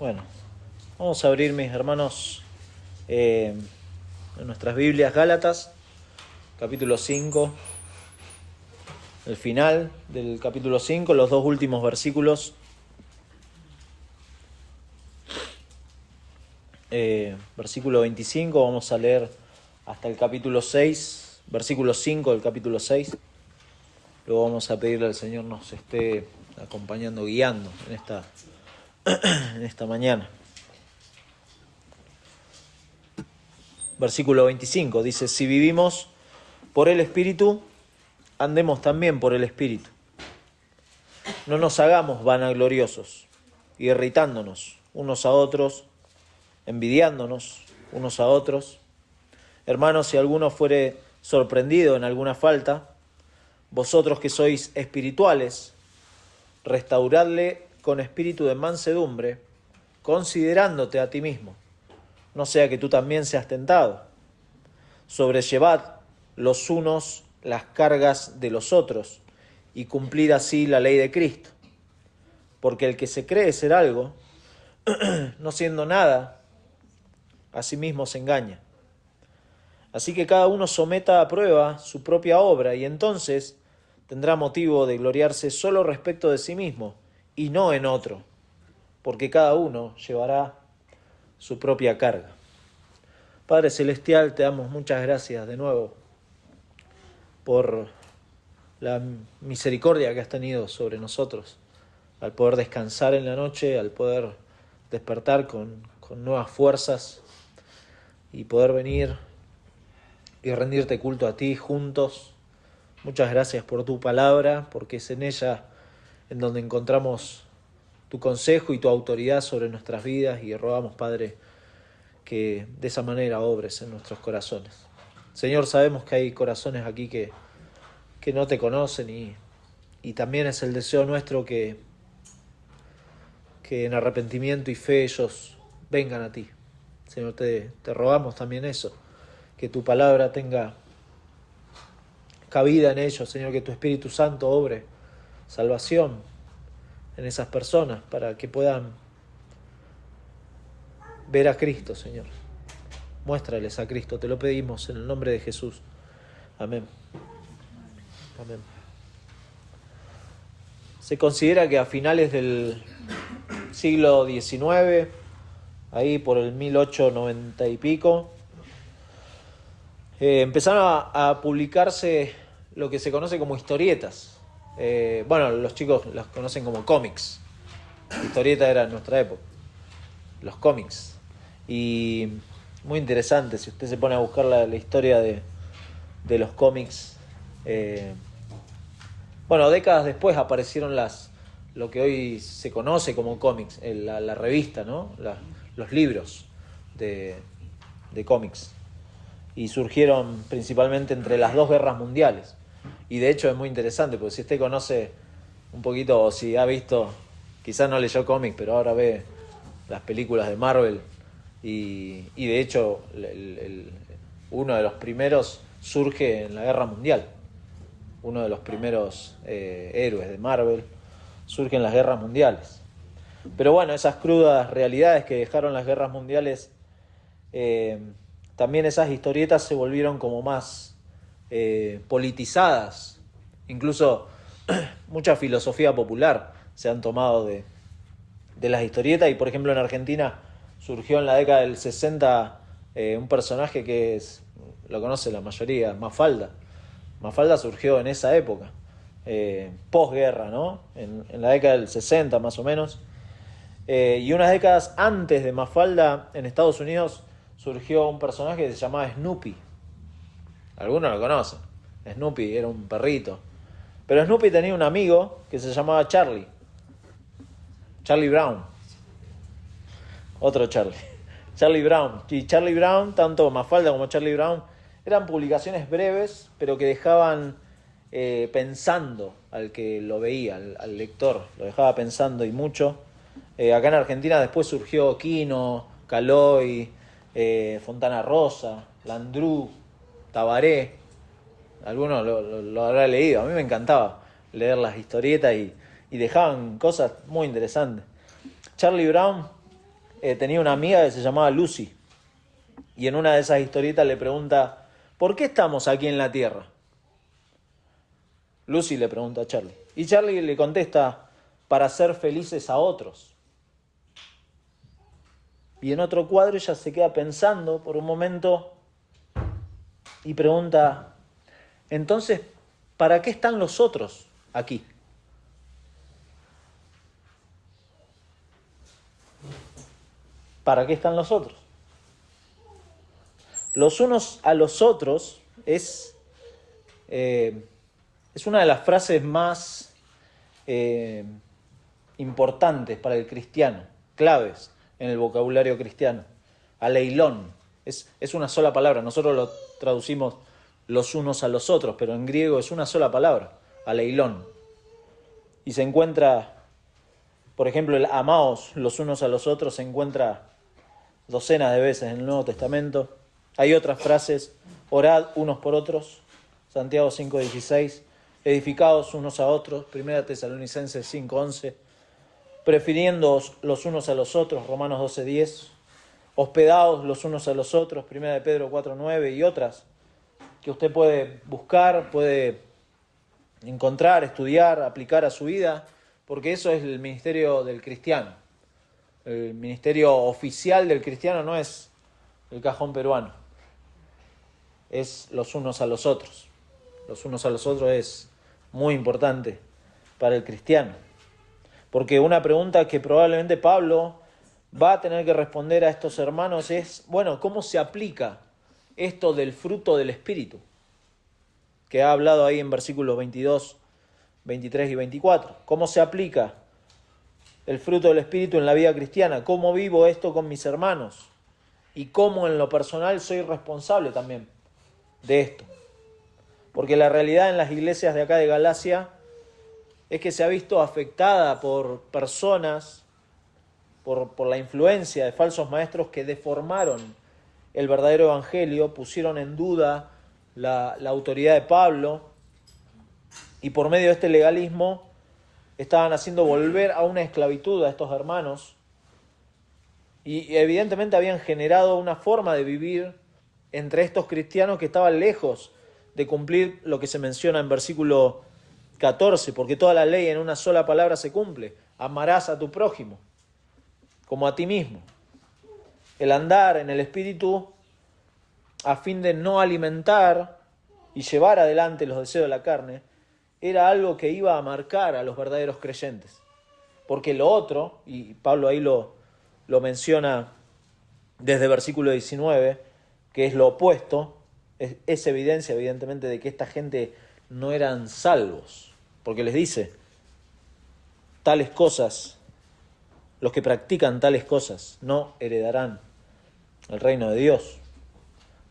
Bueno, vamos a abrir, mis hermanos, en nuestras Biblias, Gálatas, capítulo 5, el final del capítulo 5, los dos últimos versículos. Versículo 25, vamos a leer hasta el capítulo 6, versículo 5 del capítulo 6. Luego vamos a pedirle al Señor nos esté acompañando, guiando en esta mañana. Versículo 25 dice: si vivimos por el Espíritu, andemos también por el Espíritu. No nos hagamos vanagloriosos, irritándonos unos a otros, envidiándonos unos a otros. Hermanos, si alguno fuere sorprendido en alguna falta, vosotros que sois espirituales, restauradle con espíritu de mansedumbre, considerándote a ti mismo, no sea que tú también seas tentado. Sobrellevad los unos las cargas de los otros, y cumplid así la ley de Cristo. Porque el que se cree ser algo, no siendo nada, a sí mismo se engaña. Así que cada uno someta a prueba su propia obra, y entonces tendrá motivo de gloriarse solo respecto de sí mismo, y no en otro, porque cada uno llevará su propia carga. Padre Celestial, te damos muchas gracias de nuevo por la misericordia que has tenido sobre nosotros, al poder descansar en la noche, al poder despertar con nuevas fuerzas y poder venir y rendirte culto a ti juntos. Muchas gracias por tu palabra, porque es en ella en donde encontramos tu consejo y tu autoridad sobre nuestras vidas, y rogamos, Padre, que de esa manera obres en nuestros corazones. Señor, sabemos que hay corazones aquí que no te conocen, y también es el deseo nuestro que en arrepentimiento y fe ellos vengan a ti. Señor, te rogamos también eso, que tu palabra tenga cabida en ellos, Señor, que tu Espíritu Santo obre salvación en esas personas para que puedan ver a Cristo, Señor. Muéstrales a Cristo, te lo pedimos en el nombre de Jesús. Amén. Amén. Se considera que a finales del siglo XIX, ahí por el 1890 y pico, empezaron a publicarse lo que se conoce como historietas. Los chicos las conocen como cómics. Historieta era en nuestra época, los cómics. Y muy interesante, si usted se pone a buscar la historia de los cómics. Décadas después aparecieron lo que hoy se conoce como cómics, la revista, ¿no? Los libros de cómics. Y surgieron principalmente entre las dos guerras mundiales. Y de hecho es muy interesante, porque si usted conoce un poquito, o si ha visto, quizás no leyó cómics, pero ahora ve las películas de Marvel, y de hecho uno de los primeros surge en la guerra mundial. Uno de los primeros héroes de Marvel surge en las guerras mundiales. Pero bueno, esas crudas realidades que dejaron las guerras mundiales, también esas historietas se volvieron como más politizadas. Incluso mucha filosofía popular se han tomado de las historietas. Y por ejemplo en Argentina surgió en la década del 60 un personaje que lo conoce la mayoría, Mafalda. Mafalda surgió en esa época, posguerra, ¿no? En la década del 60 más o menos. Y unas décadas antes de Mafalda, en Estados Unidos, surgió un personaje que se llamaba Snoopy. Algunos lo conocen. Snoopy era un perrito. Pero Snoopy tenía un amigo que se llamaba Charlie Brown. Otro Charlie. Charlie Brown. Y Charlie Brown, tanto Mafalda como Charlie Brown, eran publicaciones breves, pero que dejaban pensando al que lo veía, al lector. Lo dejaba pensando y mucho. Acá en Argentina después surgió Quino, Caloi, Fontana Rosa, Landru, Tabaré. Algunos lo habrá leído. A mí me encantaba leer las historietas y dejaban cosas muy interesantes. Charlie Brown tenía una amiga que se llamaba Lucy, y en una de esas historietas le pregunta, ¿por qué estamos aquí en la Tierra? Lucy le pregunta a Charlie, y Charlie le contesta, para ser felices a otros. Y en otro cuadro ella se queda pensando por un momento y pregunta, entonces, ¿para qué están los otros aquí? ¿Para qué están los otros? Los unos a los otros es una de las frases más importantes para el cristiano, claves en el vocabulario cristiano. Aleilón, es una sola palabra, nosotros lo traducimos los unos a los otros, pero en griego es una sola palabra, aleilón. Y se encuentra, por ejemplo, el amaos los unos a los otros se encuentra docenas de veces en el Nuevo Testamento. Hay otras frases, orad unos por otros, Santiago 5:16, edificaos unos a otros, 1 Tesalonicenses 5:11, prefiriéndoos los unos a los otros, Romanos 12:10, hospedaos los unos a los otros, 1 Pedro 4:9 y otras que usted puede buscar, puede encontrar, estudiar, aplicar a su vida, porque eso es el ministerio del cristiano. El ministerio oficial del cristiano no es el cajón peruano, es los unos a los otros. Los unos a los otros es muy importante para el cristiano. Porque una pregunta que probablemente Pablo va a tener que responder a estos hermanos es, bueno, ¿cómo se aplica esto del fruto del Espíritu? Que ha hablado ahí en versículos 22, 23 y 24. ¿Cómo se aplica el fruto del Espíritu en la vida cristiana? ¿Cómo vivo esto con mis hermanos? Y cómo en lo personal soy responsable también de esto. Porque la realidad en las iglesias de acá de Galacia es que se ha visto afectada por personas, por la influencia de falsos maestros que deformaron el verdadero evangelio, pusieron en duda la autoridad de Pablo y por medio de este legalismo estaban haciendo volver a una esclavitud a estos hermanos y evidentemente habían generado una forma de vivir entre estos cristianos que estaban lejos de cumplir lo que se menciona en versículo 14, porque toda la ley en una sola palabra se cumple: amarás a tu prójimo como a ti mismo. El andar en el Espíritu a fin de no alimentar y llevar adelante los deseos de la carne era algo que iba a marcar a los verdaderos creyentes, porque lo otro, y Pablo ahí lo menciona desde versículo 19, que es lo opuesto, es evidencia evidentemente de que esta gente no eran salvos, porque les dice, tales cosas, los que practican tales cosas no heredarán el reino de Dios.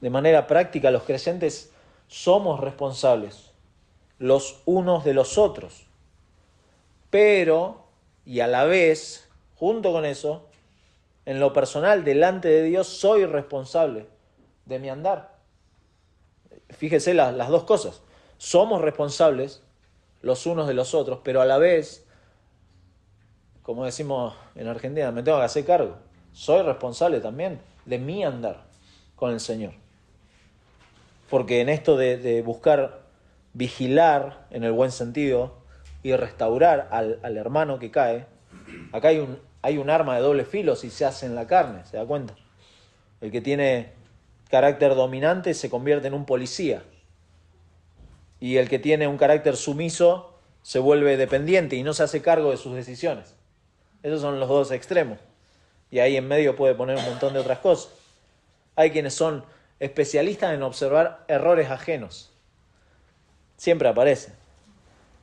De manera práctica, los creyentes somos responsables los unos de los otros, pero, y a la vez, junto con eso, en lo personal, delante de Dios, soy responsable de mi andar. Fíjese las dos cosas. Somos responsables los unos de los otros, pero a la vez, como decimos en Argentina, me tengo que hacer cargo. Soy responsable también de mi andar con el Señor. Porque en esto de buscar vigilar, en el buen sentido, y restaurar al hermano que cae, acá hay un arma de doble filo si se hace en la carne, ¿se da cuenta? El que tiene carácter dominante se convierte en un policía. Y el que tiene un carácter sumiso se vuelve dependiente y no se hace cargo de sus decisiones. Esos son los dos extremos. Y ahí en medio puede poner un montón de otras cosas. Hay quienes son especialistas en observar errores ajenos. Siempre aparecen.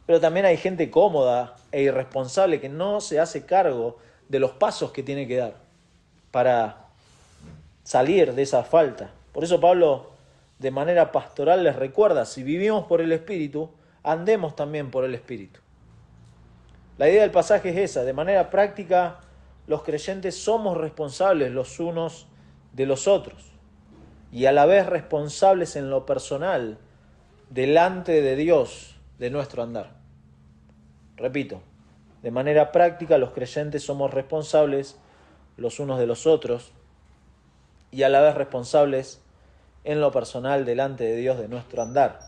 Pero también hay gente cómoda e irresponsable que no se hace cargo de los pasos que tiene que dar para salir de esa falta. Por eso Pablo, de manera pastoral, les recuerda, si vivimos por el Espíritu, andemos también por el Espíritu. La idea del pasaje es esa: de manera práctica, los creyentes somos responsables los unos de los otros y a la vez responsables en lo personal delante de Dios de nuestro andar. Repito, de manera práctica los creyentes somos responsables los unos de los otros y a la vez responsables en lo personal delante de Dios de nuestro andar.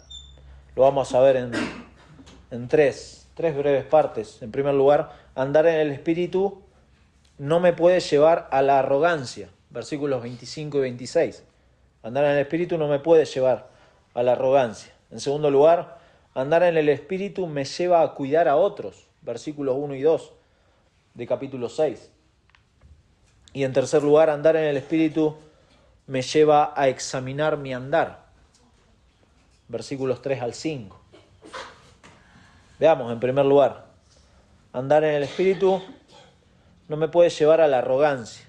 Lo vamos a ver en tres breves partes. En primer lugar, andar en el Espíritu no me puede llevar a la arrogancia. Versículos 25 y 26. Andar en el Espíritu no me puede llevar a la arrogancia. En segundo lugar, andar en el Espíritu me lleva a cuidar a otros. Versículos 1 y 2 de capítulo 6. Y en tercer lugar, andar en el Espíritu me lleva a examinar mi andar. Versículos 3 al 5. Veamos, en primer lugar, andar en el Espíritu no me puede llevar a la arrogancia.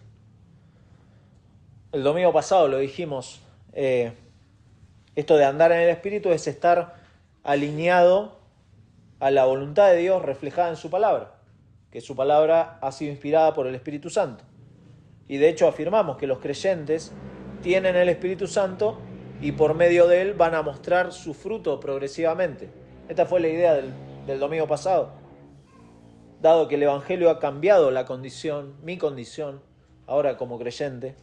El domingo pasado lo dijimos, esto de andar en el Espíritu es estar alineado a la voluntad de Dios reflejada en su palabra, que su palabra ha sido inspirada por el Espíritu Santo. Y de hecho afirmamos que los creyentes tienen el Espíritu Santo y por medio de él van a mostrar su fruto progresivamente. Esta fue la idea del domingo pasado. Dado que el Evangelio ha cambiado la condición, mi condición, ahora como creyente,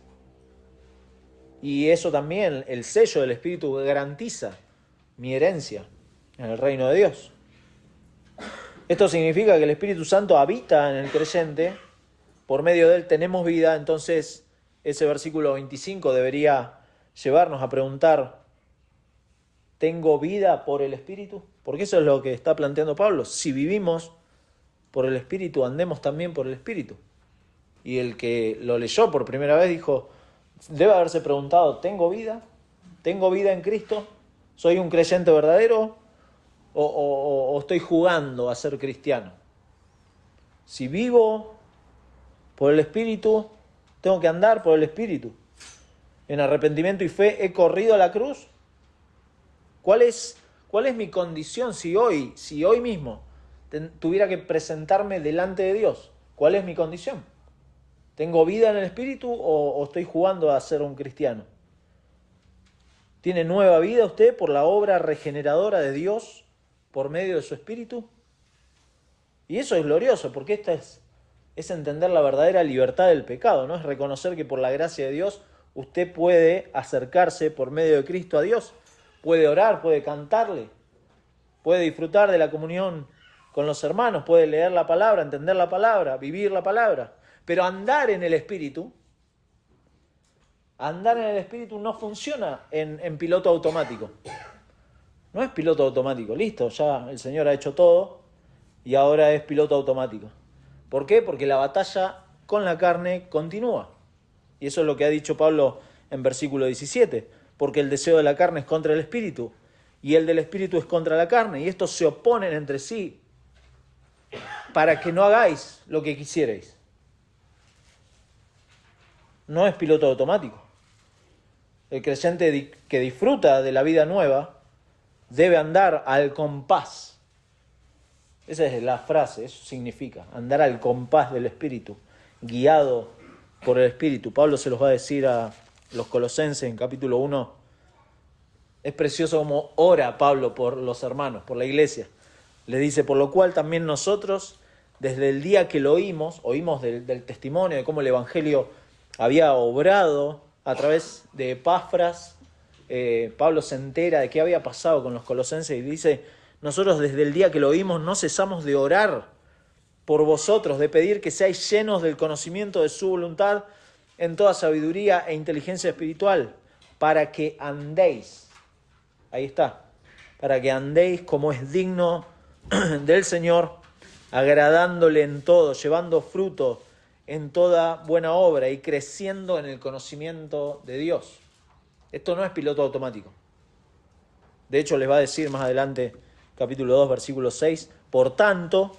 y eso también, el sello del Espíritu garantiza mi herencia en el reino de Dios. Esto significa que el Espíritu Santo habita en el creyente, por medio de él tenemos vida. Entonces ese versículo 25 debería llevarnos a preguntar, ¿tengo vida por el Espíritu? Porque eso es lo que está planteando Pablo. Si vivimos por el Espíritu, andemos también por el Espíritu. Y el que lo leyó por primera vez dijo, debe haberse preguntado, ¿tengo vida? ¿Tengo vida en Cristo? ¿Soy un creyente verdadero? ¿O estoy jugando a ser cristiano? Si vivo por el Espíritu, tengo que andar por el Espíritu. En arrepentimiento y fe he corrido a la cruz. ¿Cuál es mi condición si hoy mismo tuviera que presentarme delante de Dios? ¿Cuál es mi condición? ¿Tengo vida en el Espíritu o estoy jugando a ser un cristiano? ¿Tiene nueva vida usted por la obra regeneradora de Dios por medio de su Espíritu? Y eso es glorioso, porque esta es entender la verdadera libertad del pecado, ¿no? Es reconocer que por la gracia de Dios usted puede acercarse por medio de Cristo a Dios, puede orar, puede cantarle, puede disfrutar de la comunión con los hermanos, puede leer la palabra, entender la palabra, vivir la palabra. Pero andar en el Espíritu no funciona en piloto automático. No es piloto automático, listo, ya el Señor ha hecho todo y ahora es piloto automático. ¿Por qué? Porque la batalla con la carne continúa. Y eso es lo que ha dicho Pablo en versículo 17. Porque el deseo de la carne es contra el Espíritu y el del Espíritu es contra la carne. Y estos se oponen entre sí para que no hagáis lo que quisierais. No es piloto automático. El creyente que disfruta de la vida nueva debe andar al compás. Esa es la frase, eso significa andar al compás del Espíritu, guiado por el Espíritu. Pablo se los va a decir a los colosenses en capítulo 1. Es precioso como ora Pablo por los hermanos, por la iglesia. Le dice, por lo cual también nosotros, desde el día que lo oímos del testimonio de cómo el Evangelio había obrado a través de Epafras, Pablo se entera de qué había pasado con los colosenses y dice, nosotros desde el día que lo oímos no cesamos de orar por vosotros, de pedir que seáis llenos del conocimiento de su voluntad en toda sabiduría e inteligencia espiritual, para que andéis, ahí está, para que andéis como es digno del Señor, agradándole en todo, llevando fruto en toda buena obra y creciendo en el conocimiento de Dios. Esto no es piloto automático. De hecho, les va a decir más adelante, capítulo 2, versículo 6, por tanto,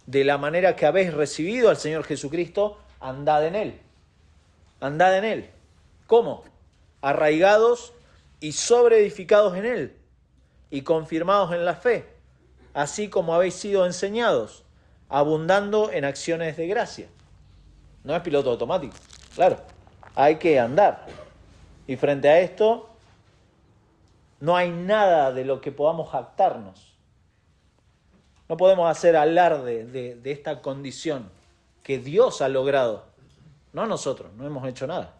de la manera que habéis recibido al Señor Jesucristo, andad en Él. Andad en Él. ¿Cómo? Arraigados y sobreedificados en Él y confirmados en la fe, así como habéis sido enseñados, abundando en acciones de gracia. No es piloto automático, claro, hay que andar. Y frente a esto, no hay nada de lo que podamos jactarnos. No podemos hacer alarde de esta condición que Dios ha logrado. no nosotros, no hemos hecho nada.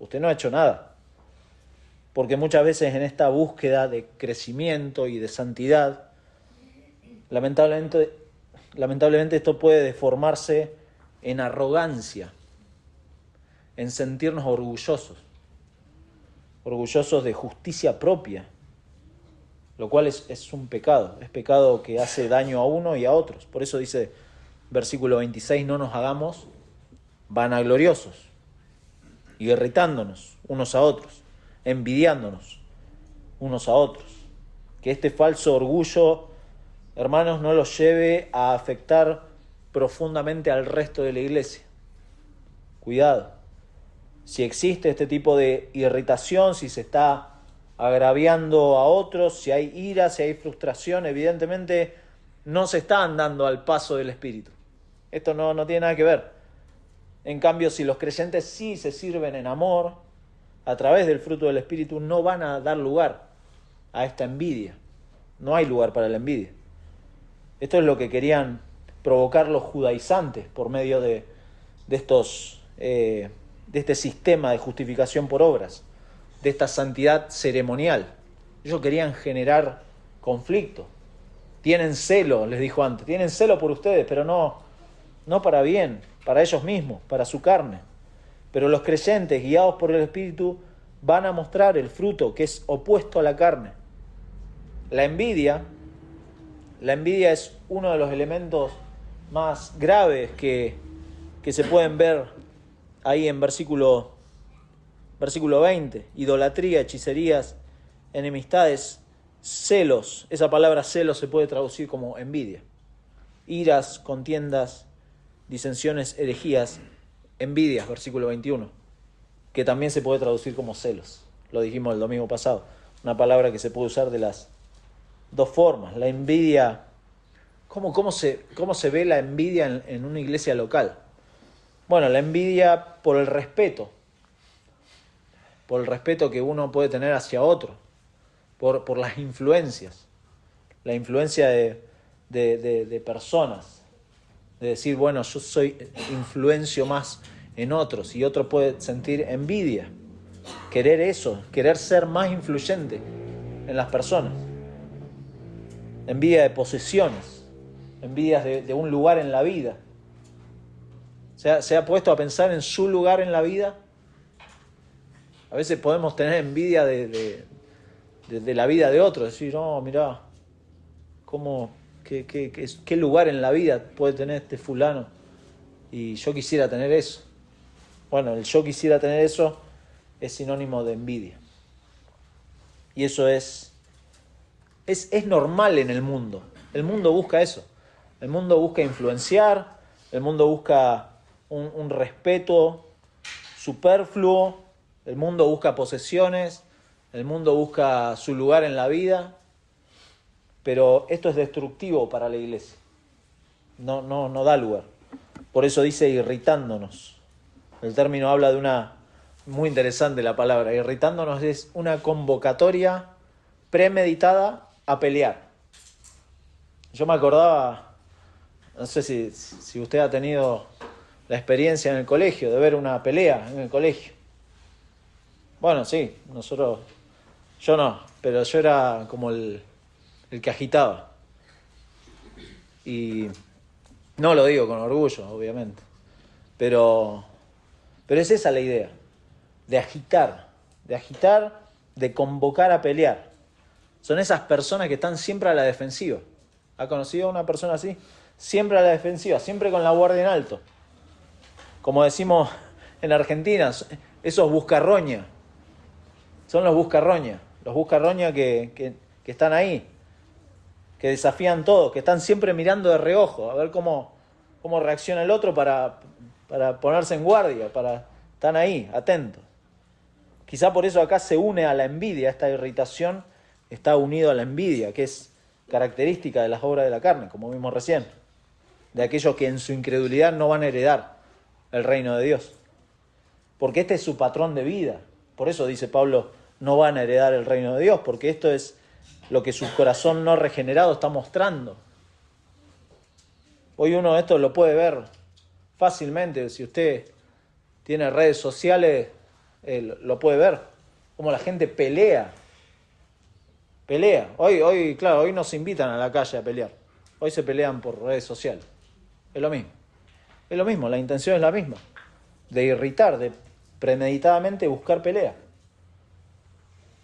Usted no ha hecho nada. Porque muchas veces en esta búsqueda de crecimiento y de santidad, lamentablemente esto puede deformarse en arrogancia, en sentirnos orgullosos de justicia propia, lo cual es un pecado, es pecado que hace daño a uno y a otros. Por eso dice versículo 26, no nos hagamos vanagloriosos, irritándonos unos a otros, envidiándonos unos a otros. Que este falso orgullo, hermanos, no los lleve a afectar profundamente al resto de la iglesia. Cuidado. Si existe este tipo de irritación, si se está agraviando a otros, si hay ira, si hay frustración, evidentemente no se está andando al paso del Espíritu. Esto no tiene nada que ver. En cambio, si los creyentes sí se sirven en amor, a través del fruto del Espíritu, no van a dar lugar a esta envidia. No hay lugar para la envidia. Esto es lo que querían provocar los judaizantes por medio de este sistema de justificación por obras, de esta santidad ceremonial. Ellos querían generar conflicto. Tienen celo, les dijo antes, tienen celo por ustedes, pero no para bien, para ellos mismos, para su carne. Pero los creyentes, guiados por el Espíritu, van a mostrar el fruto que es opuesto a la carne. La envidia es uno de los elementos más graves que se pueden ver ahí en versículo 20. Idolatría, hechicerías, enemistades, celos. Esa palabra celos se puede traducir como envidia. Iras, contiendas, disensiones, herejías, envidias, versículo 21. Que también se puede traducir como celos. Lo dijimos el domingo pasado. Una palabra que se puede usar de las dos formas. La envidia. ¿Cómo se ve la envidia en una iglesia local? Bueno, la envidia por el respeto que uno puede tener hacia otro, por las influencias, la influencia de personas, de decir, bueno, yo influencio más en otros, y otro puede sentir envidia, querer eso, querer ser más influyente en las personas, envidia de posesiones, envidias de un lugar en la vida. ¿Se ha puesto a pensar en su lugar en la vida? A veces podemos tener envidia de la vida de otros. Decir, no, mirá, ¿qué lugar en la vida puede tener este fulano? Y yo quisiera tener eso. Bueno, el yo quisiera tener eso es sinónimo de envidia. Y eso es normal en el mundo. El mundo busca eso. El mundo busca influenciar, el mundo busca un respeto superfluo, el mundo busca posesiones, el mundo busca su lugar en la vida, pero esto es destructivo para la iglesia. No da lugar. Por eso dice irritándonos. El término habla de una, muy interesante la palabra, irritándonos es una convocatoria premeditada a pelear. Yo me acordaba, no sé si usted ha tenido la experiencia en el colegio, de ver una pelea en el colegio. Bueno, sí, yo no, pero yo era como el que agitaba. Y no lo digo con orgullo, obviamente, pero es esa la idea, de agitar, de convocar a pelear. Son esas personas que están siempre a la defensiva. ¿Ha conocido a una persona así? Siempre a la defensiva, siempre con la guardia en alto. Como decimos en Argentina, esos buscarroña. Son los buscarroña que están ahí, que desafían todo, que están siempre mirando de reojo, a ver cómo reacciona el otro para ponerse en guardia, están ahí, atentos. Quizá por eso acá se une a la envidia, esta irritación está unido a la envidia, que es característica de las obras de la carne, como vimos recién, de aquellos que en su incredulidad no van a heredar el reino de Dios. Porque este es su patrón de vida. Por eso dice Pablo, no van a heredar el reino de Dios, porque esto es lo que su corazón no regenerado está mostrando. Hoy uno esto lo puede ver fácilmente. Si usted tiene redes sociales, lo puede ver, cómo la gente pelea. Hoy, claro, hoy no se invitan a la calle a pelear. Hoy se pelean por redes sociales. Es lo mismo. Es lo mismo, la intención es la misma. De irritar, de premeditadamente buscar pelea.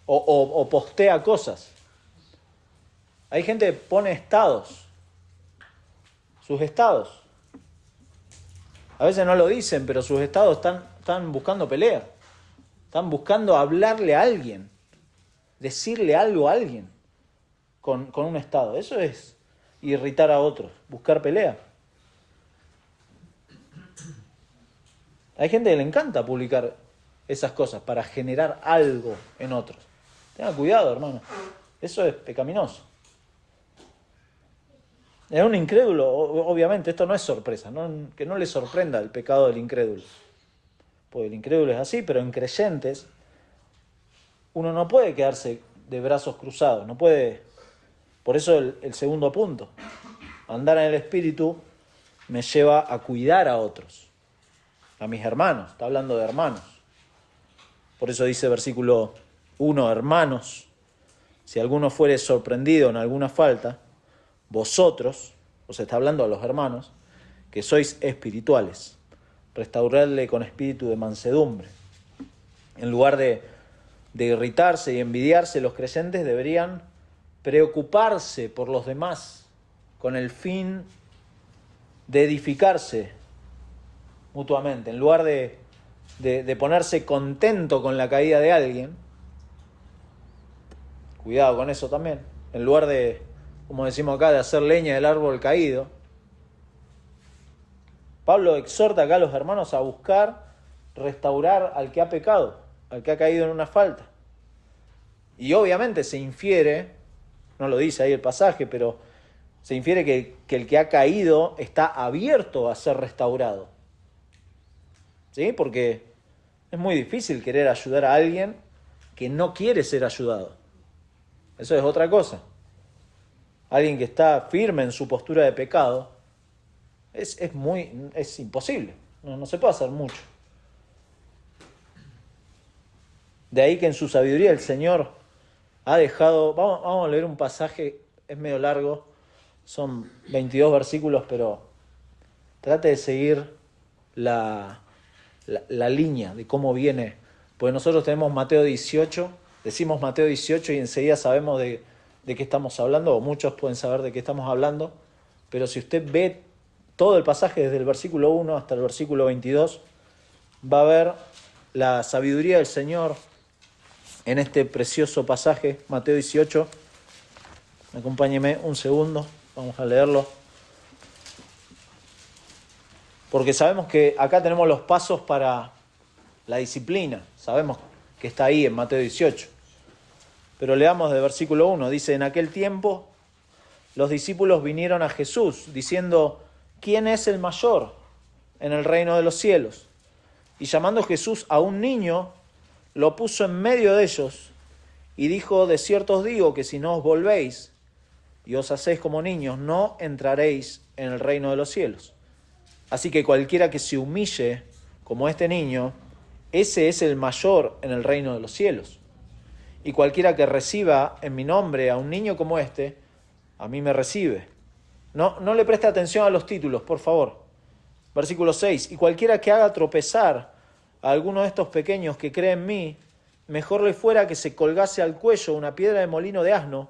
O postea cosas. Hay gente que pone estados. Sus estados. A veces no lo dicen, pero sus estados están buscando pelea. Están buscando hablarle a alguien. Decirle algo a alguien. Con un estado. Eso es irritar a otros. Buscar pelea. Hay gente que le encanta publicar esas cosas para generar algo en otros. Tenga cuidado, hermano. Eso es pecaminoso. Es un incrédulo, obviamente, esto no es sorpresa, que no le sorprenda el pecado del incrédulo. Porque el incrédulo es así, pero en creyentes uno no puede quedarse de brazos cruzados, no puede. Por eso el segundo punto, andar en el Espíritu me lleva a cuidar a otros. A mis hermanos, está hablando de hermanos. Por eso dice versículo 1, hermanos, si alguno fuere sorprendido en alguna falta, vosotros, os está hablando a los hermanos, que sois espirituales, restauradle con espíritu de mansedumbre. En lugar de irritarse y envidiarse, los creyentes deberían preocuparse por los demás, con el fin de edificarse mutuamente, en lugar de ponerse contento con la caída de alguien. Cuidado con eso también. En lugar de, como decimos acá, de hacer leña del árbol caído, Pablo exhorta acá a los hermanos a buscar restaurar al que ha pecado, al que ha caído en una falta. Y obviamente se infiere, no lo dice ahí el pasaje, pero se infiere que el que ha caído está abierto a ser restaurado. ¿Sí? Porque es muy difícil querer ayudar a alguien que no quiere ser ayudado. Eso es otra cosa. Alguien que está firme en su postura de pecado, es imposible. No se puede hacer mucho. De ahí que en su sabiduría el Señor ha dejado. Vamos a leer un pasaje, es medio largo, son 22 versículos, pero trate de seguir la línea de cómo viene, porque nosotros tenemos Mateo 18, decimos Mateo 18 y enseguida sabemos de qué estamos hablando, o muchos pueden saber de qué estamos hablando, pero si usted ve todo el pasaje desde el versículo 1 hasta el versículo 22, va a ver la sabiduría del Señor en este precioso pasaje, Mateo 18. Acompáñeme un segundo, vamos a leerlo. Porque sabemos que acá tenemos los pasos para la disciplina. Sabemos que está ahí en Mateo 18. Pero leamos de versículo 1. Dice, en aquel tiempo los discípulos vinieron a Jesús diciendo, ¿quién es el mayor en el reino de los cielos? Y llamando Jesús a un niño, lo puso en medio de ellos y dijo, de cierto os digo que si no os volvéis y os hacéis como niños, no entraréis en el reino de los cielos. Así que cualquiera que se humille como este niño, ese es el mayor en el reino de los cielos. Y cualquiera que reciba en mi nombre a un niño como este, a mí me recibe. No le preste atención a los títulos, por favor. Versículo 6. Y cualquiera que haga tropezar a alguno de estos pequeños que cree en mí, mejor le fuera que se colgase al cuello una piedra de molino de asno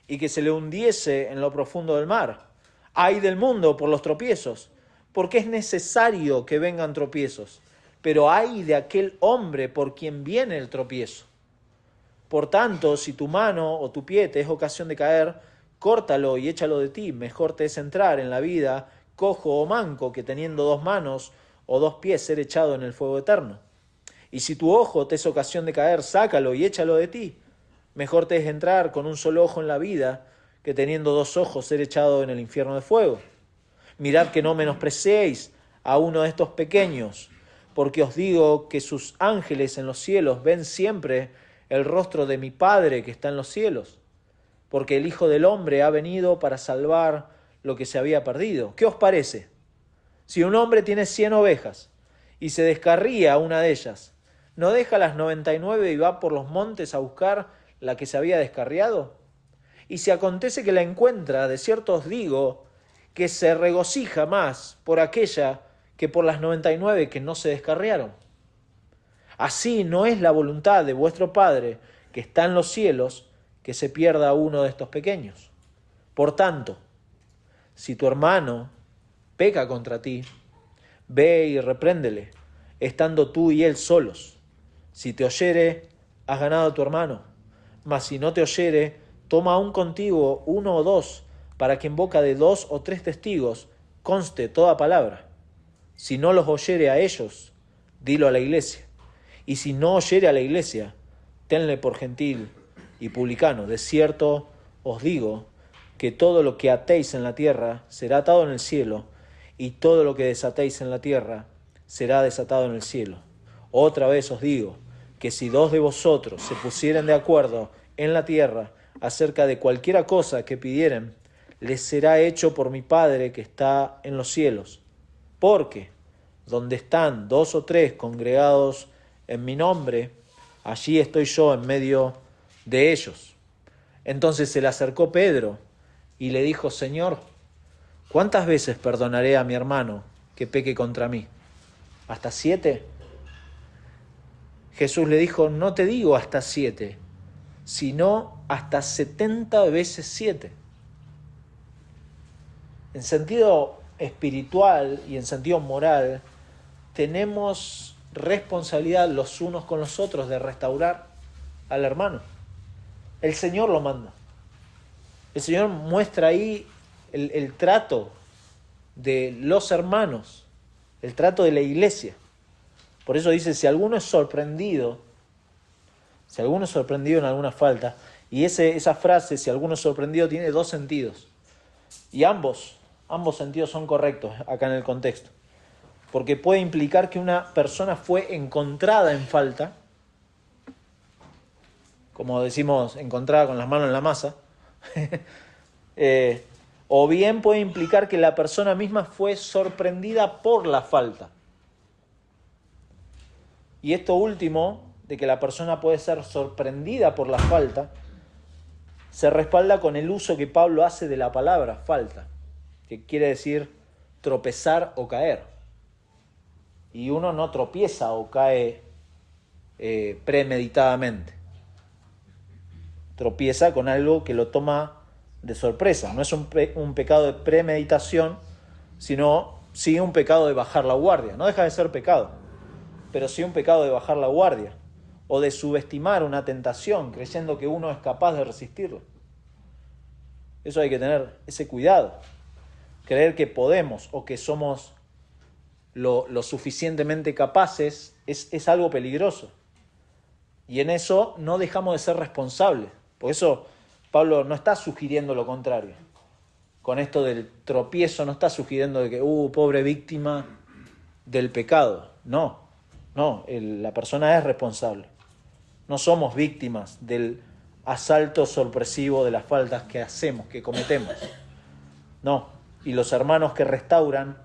y que se le hundiese en lo profundo del mar. ¡Ay del mundo por los tropiezos! Porque es necesario que vengan tropiezos, pero ay de aquel hombre por quien viene el tropiezo. Por tanto, si tu mano o tu pie te es ocasión de caer, córtalo y échalo de ti. Mejor te es entrar en la vida cojo o manco que teniendo 2 manos o 2 pies ser echado en el fuego eterno. Y si tu ojo te es ocasión de caer, sácalo y échalo de ti. Mejor te es entrar con un solo ojo en la vida que teniendo 2 ojos ser echado en el infierno de fuego. Mirad que no menospreciéis a uno de estos pequeños, porque os digo que sus ángeles en los cielos ven siempre el rostro de mi Padre que está en los cielos, porque el Hijo del Hombre ha venido para salvar lo que se había perdido. ¿Qué os parece? Si un hombre tiene 100 ovejas y se descarría una de ellas, ¿no deja las 99 y va por los montes a buscar la que se había descarriado? Y si acontece que la encuentra, de cierto os digo, que se regocija más por aquella que por las 99 que no se descarriaron. Así no es la voluntad de vuestro Padre, que está en los cielos, que se pierda uno de estos pequeños. Por tanto, si tu hermano peca contra ti, ve y repréndele, estando tú y él solos. Si te oyere, has ganado a tu hermano. Mas si no te oyere, toma aún contigo 1 o 2, para que en boca de 2 o 3 testigos conste toda palabra. Si no los oyere a ellos, dilo a la iglesia. Y si no oyere a la iglesia, tenle por gentil y publicano. De cierto os digo que todo lo que atéis en la tierra será atado en el cielo, y todo lo que desatéis en la tierra será desatado en el cielo. Otra vez os digo que si 2 de vosotros se pusieren de acuerdo en la tierra acerca de cualquiera cosa que pidieren, les será hecho por mi Padre que está en los cielos. Porque donde están 2 o 3 congregados en mi nombre, allí estoy yo en medio de ellos. Entonces se le acercó Pedro y le dijo: Señor, ¿cuántas veces perdonaré a mi hermano que peque contra mí? ¿Hasta 7? Jesús le dijo: no te digo hasta 7, sino hasta 70 veces 7. En sentido espiritual y en sentido moral, tenemos responsabilidad los unos con los otros de restaurar al hermano. El Señor lo manda. El Señor muestra ahí el trato de los hermanos, el trato de la iglesia. Por eso dice: si alguno es sorprendido en alguna falta, y esa frase, si alguno es sorprendido, tiene 2 sentidos. Y ambos sentidos son correctos acá en el contexto. Porque puede implicar que una persona fue encontrada en falta, como decimos, encontrada con las manos en la masa, o bien puede implicar que la persona misma fue sorprendida por la falta. Y esto último, de que la persona puede ser sorprendida por la falta, se respalda con el uso que Pablo hace de la palabra falta, que quiere decir tropezar o caer. Y uno no tropieza o cae premeditadamente. Tropieza con algo que lo toma de sorpresa. No es un pecado de premeditación, sino sí un pecado de bajar la guardia. No deja de ser pecado, pero sí un pecado de bajar la guardia o de subestimar una tentación creyendo que uno es capaz de resistirla. Eso hay que tener ese cuidado. Creer que podemos o que somos lo suficientemente capaces es algo peligroso. Y en eso no dejamos de ser responsables. Por eso Pablo no está sugiriendo lo contrario. Con esto del tropiezo no está sugiriendo de que, pobre víctima del pecado. No, la persona es responsable. No somos víctimas del asalto sorpresivo de las faltas que hacemos, que cometemos. No, y los hermanos que restauran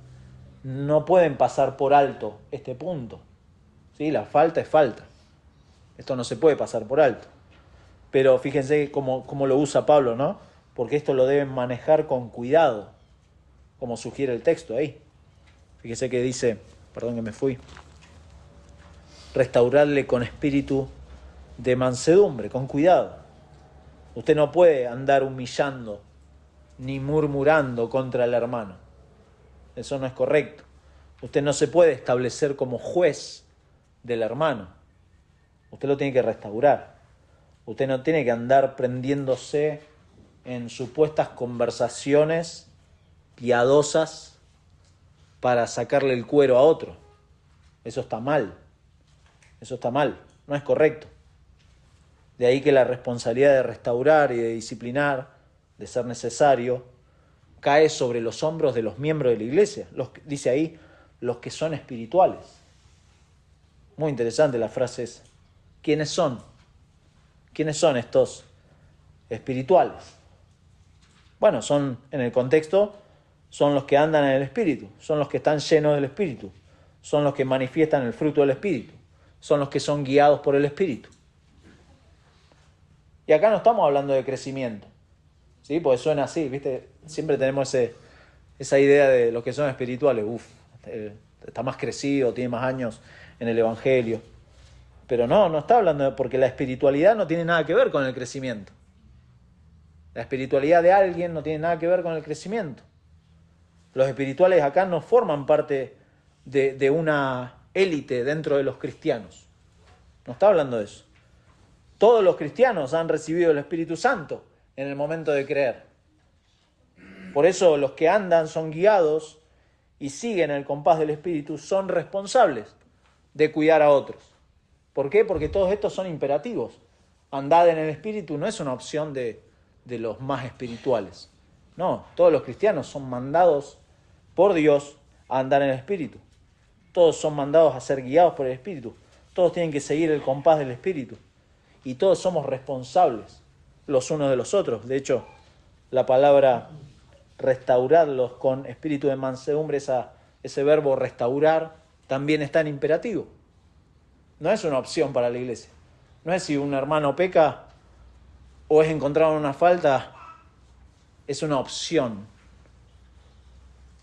no pueden pasar por alto este punto. ¿Sí? La falta es falta. Esto no se puede pasar por alto. Pero fíjense cómo lo usa Pablo, ¿no? Porque esto lo deben manejar con cuidado, como sugiere el texto ahí. Fíjense que dice, perdón que me fui, restaurarle con espíritu de mansedumbre, con cuidado. Usted no puede andar humillando ni murmurando contra el hermano. Eso no es correcto. Usted no se puede establecer como juez del hermano. Usted lo tiene que restaurar. Usted no tiene que andar prendiéndose en supuestas conversaciones piadosas para sacarle el cuero a otro. Eso está mal. Eso está mal. No es correcto. De ahí que la responsabilidad de restaurar y de disciplinar, de ser necesario, cae sobre los hombros de los miembros de la iglesia. Dice ahí, los que son espirituales. Muy interesante la frase esa. ¿Quiénes son? ¿Quiénes son estos espirituales? Bueno, en el contexto, son los que andan en el Espíritu, son los que están llenos del Espíritu, son los que manifiestan el fruto del Espíritu, son los que son guiados por el Espíritu. Y acá no estamos hablando de crecimiento, ¿sí? Porque suena así, ¿viste? Siempre tenemos esa idea de los que son espirituales, está más crecido, tiene más años en el Evangelio. Pero no está hablando porque la espiritualidad no tiene nada que ver con el crecimiento. La espiritualidad de alguien no tiene nada que ver con el crecimiento. Los espirituales acá no forman parte de una élite dentro de los cristianos. No está hablando de eso. Todos los cristianos han recibido el Espíritu Santo en el momento de creer. Por eso los que andan son guiados y siguen el compás del Espíritu, son responsables de cuidar a otros. ¿Por qué? Porque todos estos son imperativos. Andar en el Espíritu no es una opción de los más espirituales. No, todos los cristianos son mandados por Dios a andar en el Espíritu. Todos son mandados a ser guiados por el Espíritu. Todos tienen que seguir el compás del Espíritu. Y todos somos responsables los unos de los otros. De hecho, la palabra restaurarlos con espíritu de mansedumbre, ese verbo restaurar, también está en imperativo. No es una opción para la iglesia. No es si un hermano peca o es encontrado en una falta, es una opción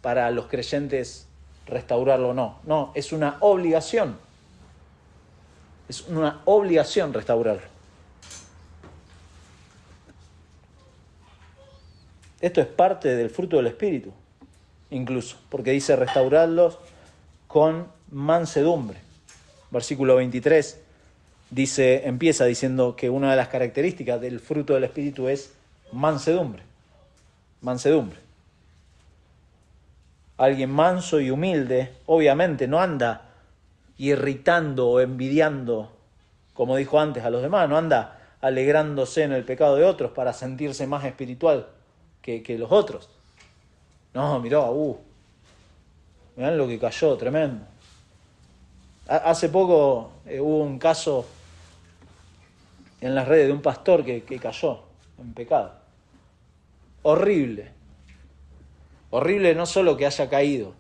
para los creyentes restaurarlo o no. No, es una obligación. Es una obligación restaurarlo. Esto es parte del fruto del Espíritu, incluso, porque dice restaurarlos con mansedumbre. Versículo 23 empieza diciendo que una de las características del fruto del Espíritu es mansedumbre. Mansedumbre. Alguien manso y humilde, obviamente, no anda irritando o envidiando, como dijo antes, a los demás, no anda alegrándose en el pecado de otros para sentirse más espiritual que los otros. No, mirá, mirá lo que cayó, tremendo. Hace poco hubo un caso en las redes de un pastor que cayó en pecado. Horrible. Horrible no solo que haya caído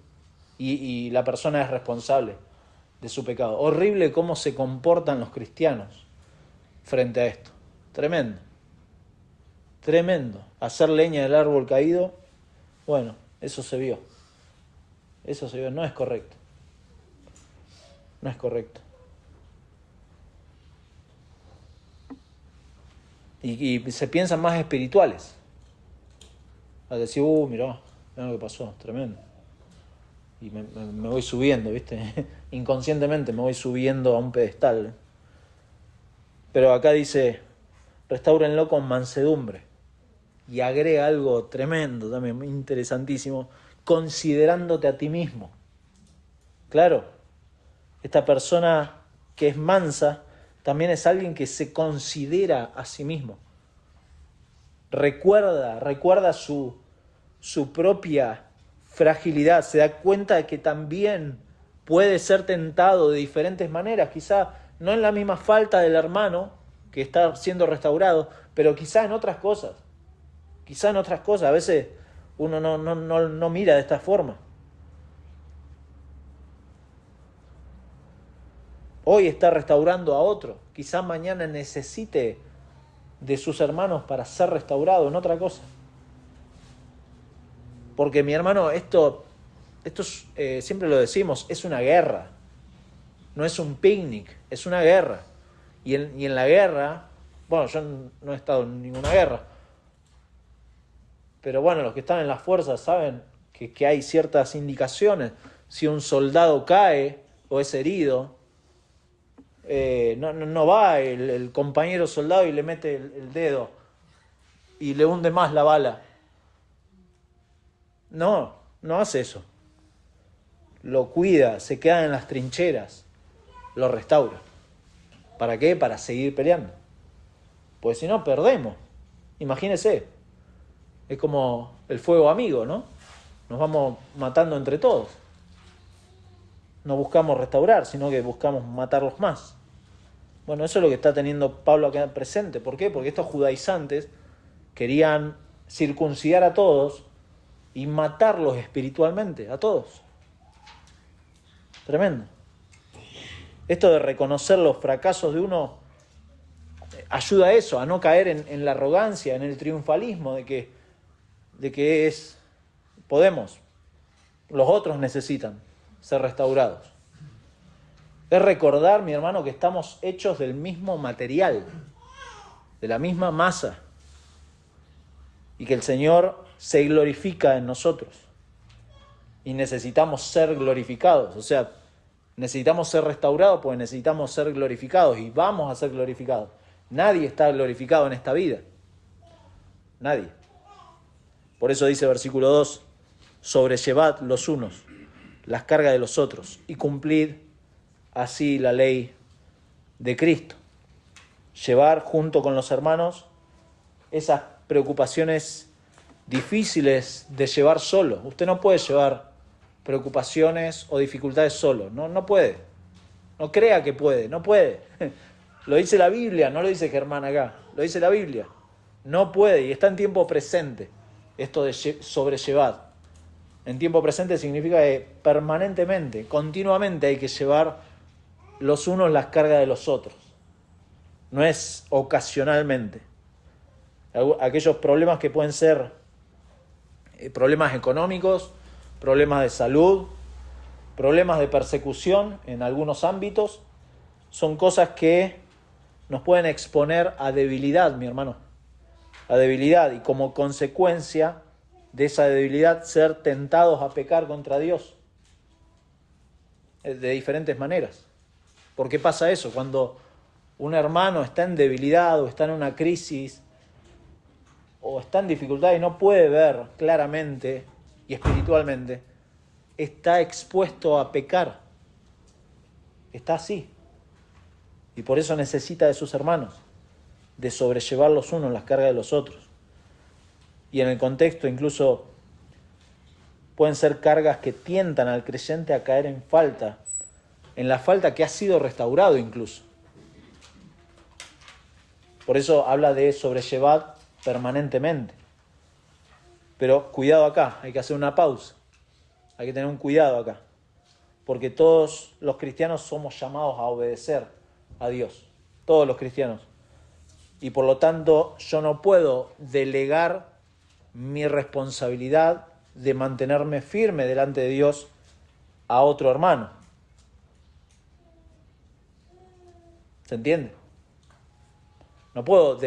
y la persona es responsable de su pecado. Horrible cómo se comportan los cristianos frente a esto. Tremendo. Tremendo. Hacer leña del árbol caído, bueno, eso se vio. Eso se vio, no es correcto. No es correcto. Y se piensan más espirituales. Al decir, mirá lo que pasó, tremendo. Y me voy subiendo, ¿viste? Inconscientemente me voy subiendo a un pedestal. Pero acá dice, restáurenlo con mansedumbre. Y agrega algo tremendo, también interesantísimo, considerándote a ti mismo. Claro, esta persona que es mansa también es alguien que se considera a sí mismo. Recuerda su propia fragilidad, se da cuenta de que también puede ser tentado de diferentes maneras, quizá no en la misma falta del hermano que está siendo restaurado, pero quizá en otras cosas. A veces uno no mira de esta forma. Hoy está restaurando a otro, quizá mañana necesite de sus hermanos para ser restaurado en otra cosa. Porque mi hermano, esto siempre lo decimos, es una guerra. No es un picnic, es una guerra. Y en la guerra, bueno, yo no he estado en ninguna guerra, pero bueno, los que están en las fuerzas saben que hay ciertas indicaciones. Si un soldado cae o es herido, no va el compañero soldado y le mete el dedo y le hunde más la bala. No hace eso. Lo cuida, se queda en las trincheras, lo restaura. ¿Para qué? Para seguir peleando. Pues si no, perdemos. Imagínese. Es como el fuego amigo, ¿no? Nos vamos matando entre todos. No buscamos restaurar, sino que buscamos matarlos más. Bueno, eso es lo que está teniendo Pablo acá presente. ¿Por qué? Porque estos judaizantes querían circuncidar a todos y matarlos espiritualmente, a todos. Tremendo. Esto de reconocer los fracasos de uno ayuda a eso, a no caer en la arrogancia, en el triunfalismo de que podemos, los otros necesitan ser restaurados. Es recordar, mi hermano, que estamos hechos del mismo material, de la misma masa, y que el Señor se glorifica en nosotros. Y necesitamos ser glorificados, o sea, necesitamos ser restaurados porque necesitamos ser glorificados y vamos a ser glorificados. Nadie está glorificado en esta vida. Nadie. Por eso dice versículo 2, sobrellevad los unos las cargas de los otros y cumplid así la ley de Cristo. Llevar junto con los hermanos esas preocupaciones difíciles de llevar solo. Usted no puede llevar preocupaciones o dificultades solo. No puede. No crea que puede. No puede. Lo dice la Biblia, no lo dice Germán acá. Lo dice la Biblia. No puede y está en tiempo presente esto de sobrellevar. En tiempo presente significa que permanentemente, continuamente hay que llevar los unos las cargas de los otros. No es ocasionalmente. Aquellos problemas que pueden ser problemas económicos, problemas de salud, problemas de persecución en algunos ámbitos, son cosas que nos pueden exponer a debilidad, mi hermano, a debilidad, y como consecuencia de esa debilidad ser tentados a pecar contra Dios de diferentes maneras. ¿Por qué pasa eso? Cuando un hermano está en debilidad o está en una crisis o está en dificultad y no puede ver claramente y espiritualmente, está expuesto a pecar. Está así. Y por eso necesita de sus hermanos, de sobrellevar los unos las cargas de los otros. Y en el contexto incluso pueden ser cargas que tientan al creyente a caer en falta, en la falta que ha sido restaurado incluso. Por eso habla de sobrellevar permanentemente. Pero cuidado acá, hay que hacer una pausa. Hay que tener un cuidado acá. Porque todos los cristianos somos llamados a obedecer a Dios. Todos los cristianos. Y por lo tanto, yo no puedo delegar mi responsabilidad de mantenerme firme delante de Dios a otro hermano. ¿Se entiende? No puedo,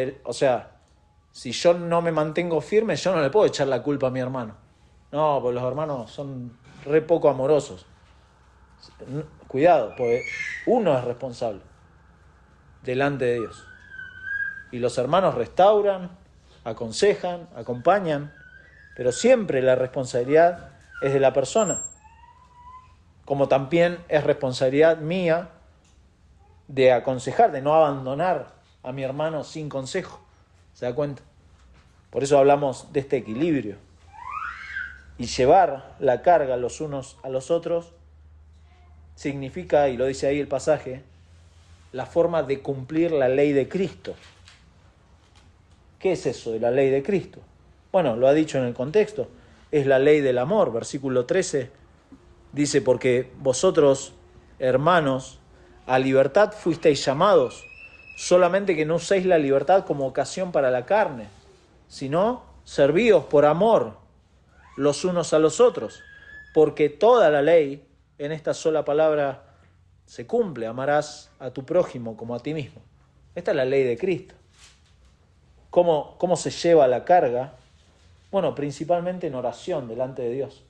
si yo no me mantengo firme, yo no le puedo echar la culpa a mi hermano. No, porque los hermanos son re poco amorosos. Cuidado, porque uno es responsable delante de Dios. Y los hermanos restauran, aconsejan, acompañan, pero siempre la responsabilidad es de la persona. Como también es responsabilidad mía de aconsejar, de no abandonar a mi hermano sin consejo. ¿Se da cuenta? Por eso hablamos de este equilibrio. Y llevar la carga los unos a los otros significa, y lo dice ahí el pasaje, la forma de cumplir la ley de Cristo. ¿Qué es eso de la ley de Cristo? Bueno, lo ha dicho en el contexto, es la ley del amor. Versículo 13 dice, porque vosotros, hermanos, a libertad fuisteis llamados, solamente que no uséis la libertad como ocasión para la carne, sino servíos por amor los unos a los otros, porque toda la ley en esta sola palabra se cumple: amarás a tu prójimo como a ti mismo. Esta es la ley de Cristo. ¿Cómo se lleva la carga? Bueno, principalmente en oración delante de Dios,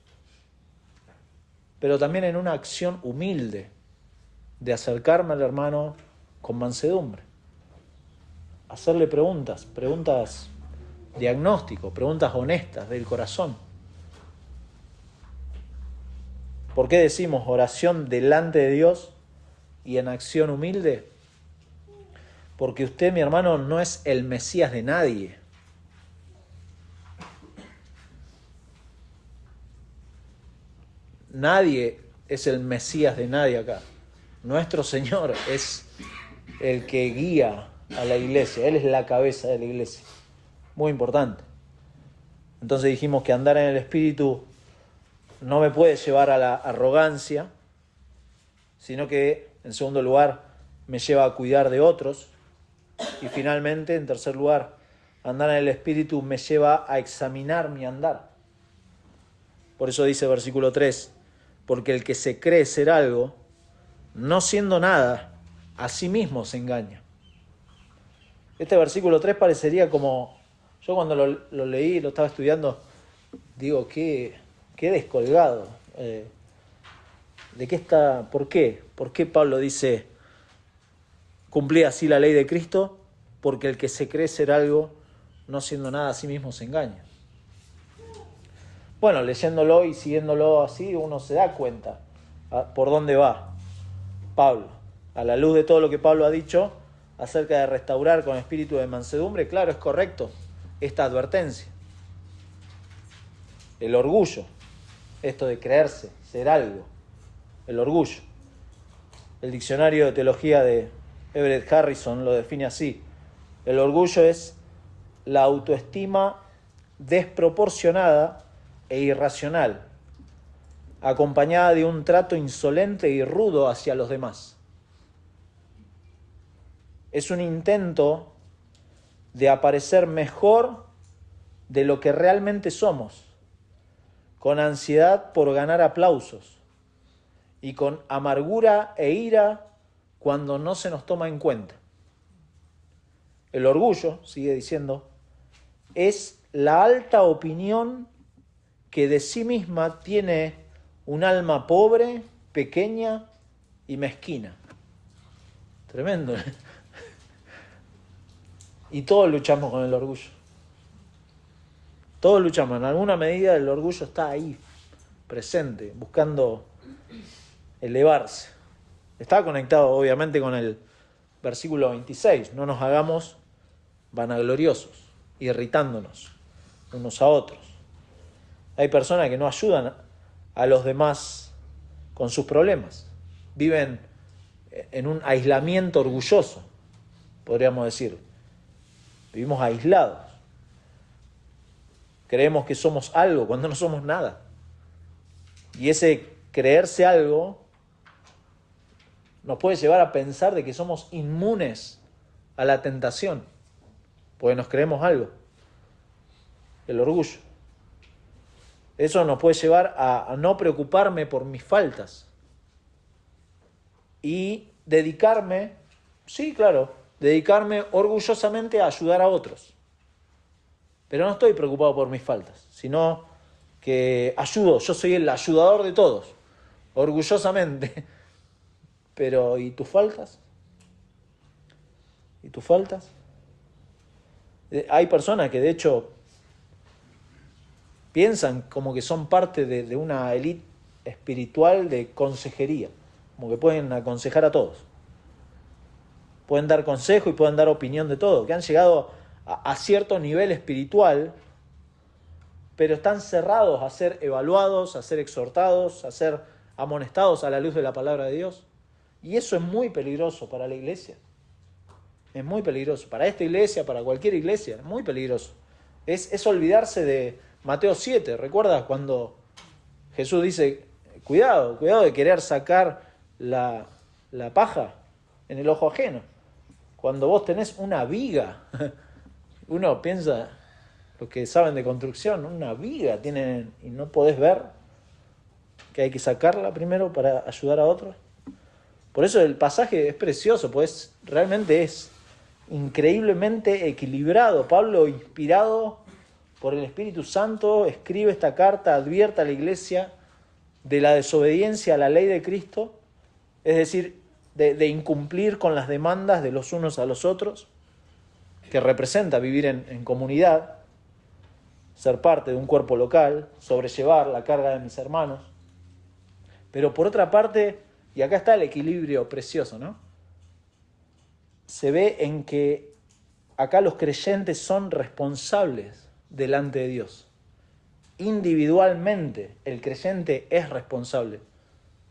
pero también en una acción humilde de acercarme al hermano con mansedumbre, hacerle preguntas diagnóstico, preguntas honestas del corazón. ¿Por qué decimos oración delante de Dios y en acción humilde? Porque usted, mi hermano, no es el Mesías de nadie. Nadie es el Mesías de nadie acá. Nuestro Señor es el que guía a la iglesia. Él es la cabeza de la iglesia. Muy importante. Entonces dijimos que andar en el Espíritu no me puede llevar a la arrogancia, sino que, en segundo lugar, me lleva a cuidar de otros. Y finalmente, en tercer lugar, andar en el Espíritu me lleva a examinar mi andar. Por eso dice versículo 3, porque el que se cree ser algo, no siendo nada, a sí mismo se engaña. Este versículo 3 parecería como, yo cuando lo leí, lo estaba estudiando, digo, qué descolgado. ¿De qué está? ¿Por qué? ¿Por qué Pablo dice, cumplí así la ley de Cristo? Porque el que se cree ser algo, no siendo nada, a sí mismo se engaña. Bueno, leyéndolo y siguiéndolo así, uno se da cuenta por dónde va Pablo. A la luz de todo lo que Pablo ha dicho acerca de restaurar con espíritu de mansedumbre, claro, es correcto esta advertencia. El orgullo, esto de creerse, ser algo, el orgullo. El diccionario de teología de Everett Harrison lo define así. El orgullo es la autoestima desproporcionada e irracional, acompañada de un trato insolente y rudo hacia los demás. Es un intento de aparecer mejor de lo que realmente somos, con ansiedad por ganar aplausos y con amargura e ira cuando no se nos toma en cuenta. El orgullo, sigue diciendo, es la alta opinión que de sí misma tiene un alma pobre, pequeña y mezquina. Tremendo. Y todos luchamos con el orgullo. Todos luchamos. En alguna medida el orgullo está ahí, presente, buscando elevarse. Está conectado obviamente con el versículo 26. No nos hagamos vanagloriosos, irritándonos unos a otros. Hay personas que no ayudan a los demás con sus problemas. Viven en un aislamiento orgulloso, podríamos decir. Vivimos aislados. Creemos que somos algo cuando no somos nada. Y ese creerse algo nos puede llevar a pensar de que somos inmunes a la tentación, porque nos creemos algo. El orgullo. Eso nos puede llevar a no preocuparme por mis faltas y dedicarme, sí, claro, dedicarme orgullosamente a ayudar a otros. Pero no estoy preocupado por mis faltas, sino que ayudo, yo soy el ayudador de todos, orgullosamente. Pero, ¿y tus faltas? ¿Y tus faltas? Hay personas que de hecho piensan como que son parte de una élite espiritual de consejería, como que pueden aconsejar a todos. Pueden dar consejo y pueden dar opinión de todo, que han llegado a cierto nivel espiritual, pero están cerrados a ser evaluados, a ser exhortados, a ser amonestados a la luz de la palabra de Dios. Y eso es muy peligroso para la iglesia. Es muy peligroso. Para esta iglesia, para cualquier iglesia, es muy peligroso. Es olvidarse de Mateo 7. ¿Recuerdas cuando Jesús dice, cuidado de querer sacar la paja en el ojo ajeno? Cuando vos tenés una viga, uno piensa, los que saben de construcción, una viga tienen y no podés ver que hay que sacarla primero para ayudar a otros. Por eso el pasaje es precioso, pues realmente es increíblemente equilibrado. Pablo, inspirado por el Espíritu Santo, escribe esta carta, advierte a la iglesia de la desobediencia a la ley de Cristo, es decir, de incumplir con las demandas de los unos a los otros, que representa vivir en comunidad, ser parte de un cuerpo local, sobrellevar la carga de mis hermanos. Pero por otra parte, y acá está el equilibrio precioso, ¿no? Se ve en que acá los creyentes son responsables delante de Dios. Individualmente, el creyente es responsable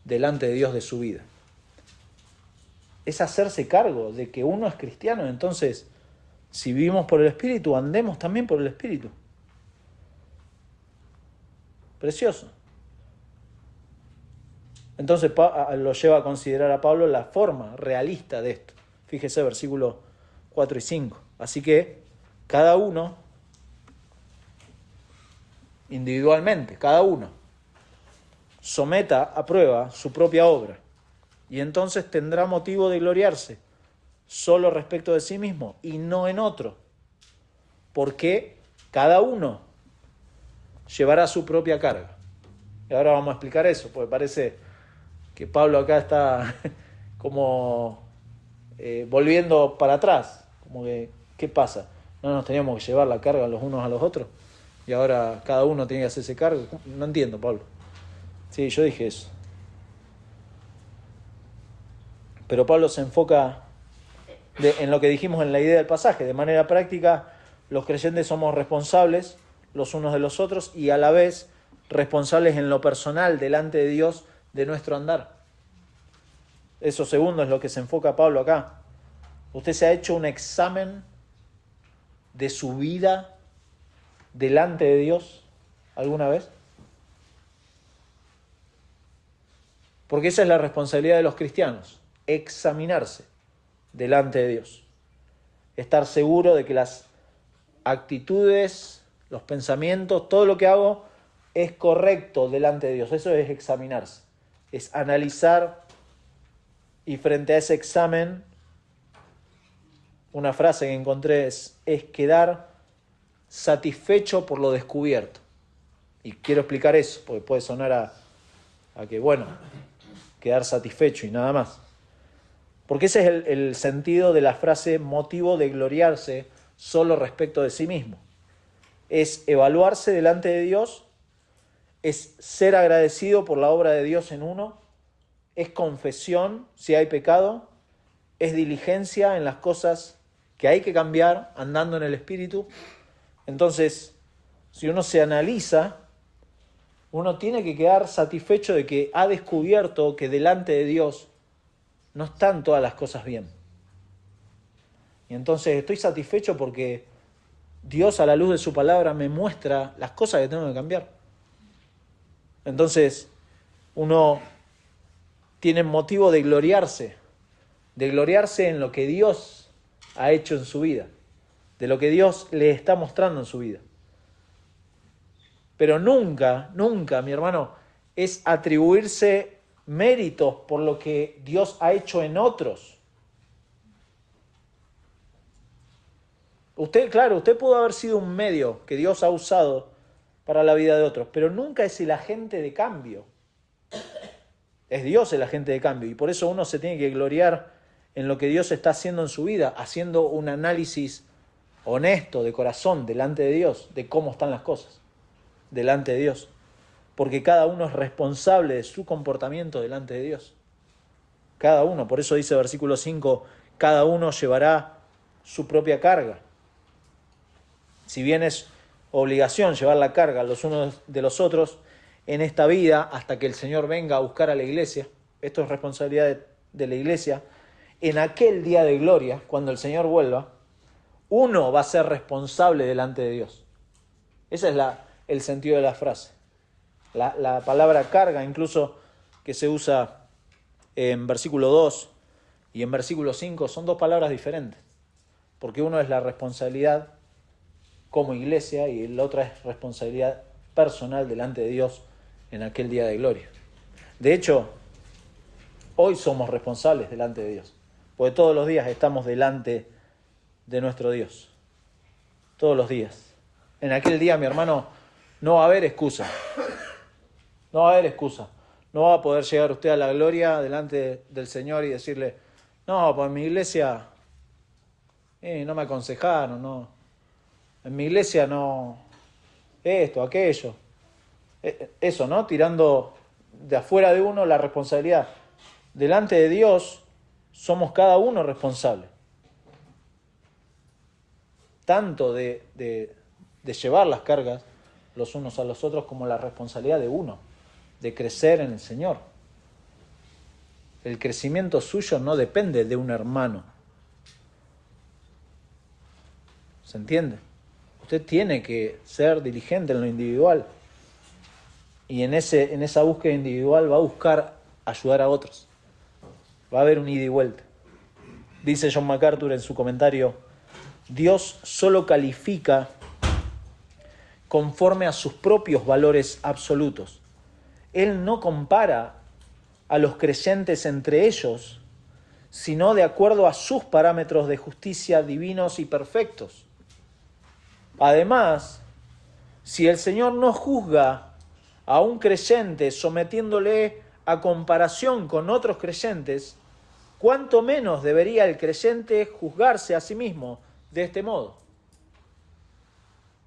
delante de Dios de su vida. Es hacerse cargo de que uno es cristiano, entonces, si vivimos por el Espíritu, andemos también por el Espíritu. Precioso. Entonces lo lleva a considerar a Pablo la forma realista de esto. Fíjese versículos 4 y 5. Así que cada uno, individualmente, cada uno, someta a prueba su propia obra y entonces tendrá motivo de gloriarse solo respecto de sí mismo y no en otro, porque cada uno llevará su propia carga. Y ahora vamos a explicar eso, porque parece que Pablo acá está como volviendo para atrás, como que, ¿qué pasa? ¿No nos teníamos que llevar la carga los unos a los otros? Y ahora cada uno tiene que hacerse cargo. No entiendo, Pablo. Sí, yo dije eso. Pero Pablo se enfoca en lo que dijimos en la idea del pasaje. De manera práctica, los creyentes somos responsables los unos de los otros y a la vez responsables en lo personal delante de Dios de nuestro andar. Eso segundo es lo que se enfoca Pablo acá. ¿Usted se ha hecho un examen de su vida delante de Dios alguna vez? Porque esa es la responsabilidad de los cristianos, examinarse delante de Dios. Estar seguro de que las actitudes, los pensamientos, todo lo que hago es correcto delante de Dios. Eso es examinarse, es analizar y frente a ese examen, una frase que encontré es quedar satisfecho por lo descubierto. Y quiero explicar eso, porque puede sonar a que, bueno, quedar satisfecho y nada más. Porque ese es el sentido de la frase motivo de gloriarse solo respecto de sí mismo. Es evaluarse delante de Dios, es ser agradecido por la obra de Dios en uno, es confesión si hay pecado, es diligencia en las cosas que hay que cambiar andando en el Espíritu. Entonces, si uno se analiza, uno tiene que quedar satisfecho de que ha descubierto que delante de Dios no están todas las cosas bien. Y entonces estoy satisfecho porque Dios a la luz de su palabra me muestra las cosas que tengo que cambiar. Entonces uno tiene motivo de gloriarse en lo que Dios ha hecho en su vida, de lo que Dios le está mostrando en su vida. Pero nunca, mi hermano, es atribuirse méritos por lo que Dios ha hecho en otros. Usted pudo haber sido un medio que Dios ha usado para la vida de otros, pero nunca es el agente de cambio. Es Dios el agente de cambio y por eso uno se tiene que gloriar en lo que Dios está haciendo en su vida, haciendo un análisis honesto, de corazón, delante de Dios, de cómo están las cosas, delante de Dios. Porque cada uno es responsable de su comportamiento delante de Dios. Cada uno, por eso dice versículo 5, cada uno llevará su propia carga. Si bien es obligación llevar la carga los unos de los otros en esta vida hasta que el Señor venga a buscar a la iglesia, esto es responsabilidad de la iglesia, en aquel día de gloria, cuando el Señor vuelva, uno va a ser responsable delante de Dios. Ese es el sentido de la frase. La palabra carga, incluso que se usa en versículo 2 y en versículo 5, son dos palabras diferentes. Porque uno es la responsabilidad como iglesia y la otra es responsabilidad personal delante de Dios en aquel día de gloria. De hecho, hoy somos responsables delante de Dios, porque todos los días estamos delante de nuestro Dios. Todos los días. En aquel día, mi hermano, no va a haber excusa. No va a haber excusa. No va a poder llegar usted a la gloria delante del Señor y decirle, no, pues en mi iglesia no me aconsejaron, no. En mi iglesia no, esto, aquello. Eso, ¿no? Tirando de afuera de uno la responsabilidad. Delante de Dios somos cada uno responsable. Tanto de llevar las cargas los unos a los otros como la responsabilidad de uno, de crecer en el Señor. El crecimiento suyo no depende de un hermano. ¿Se entiende? Usted tiene que ser diligente en lo individual y en esa búsqueda individual va a buscar ayudar a otros. Va a haber un ida y vuelta. Dice John MacArthur en su comentario, Dios solo califica conforme a sus propios valores absolutos. Él no compara a los creyentes entre ellos, sino de acuerdo a sus parámetros de justicia divinos y perfectos. Además, si el Señor no juzga a un creyente sometiéndole a comparación con otros creyentes, ¿cuánto menos debería el creyente juzgarse a sí mismo de este modo?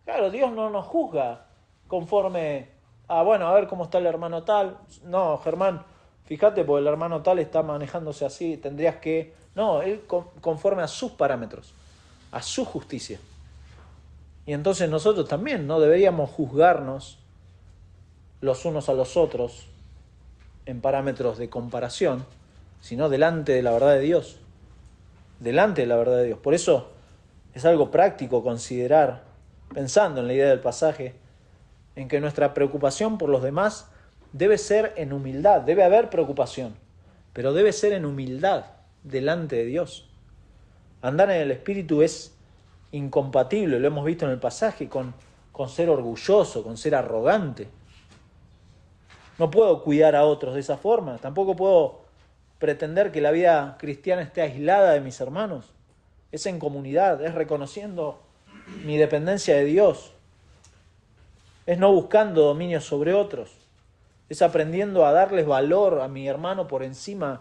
Claro, Dios no nos juzga conforme a ver cómo está el hermano tal. No, Germán, fíjate, porque el hermano tal está manejándose así, tendrías que... No, Él conforme a sus parámetros, a su justicia. Y entonces nosotros también no deberíamos juzgarnos los unos a los otros en parámetros de comparación, sino delante de la verdad de Dios. Delante de la verdad de Dios. Por eso es algo práctico considerar, pensando en la idea del pasaje, en que nuestra preocupación por los demás debe ser en humildad. Debe haber preocupación, pero debe ser en humildad delante de Dios. Andar en el Espíritu es incompatible, lo hemos visto en el pasaje, con ser orgulloso, con ser arrogante. No puedo cuidar a otros de esa forma, tampoco puedo pretender que la vida cristiana esté aislada de mis hermanos. Es en comunidad, es reconociendo mi dependencia de Dios, es no buscando dominio sobre otros, es aprendiendo a darles valor a mi hermano por encima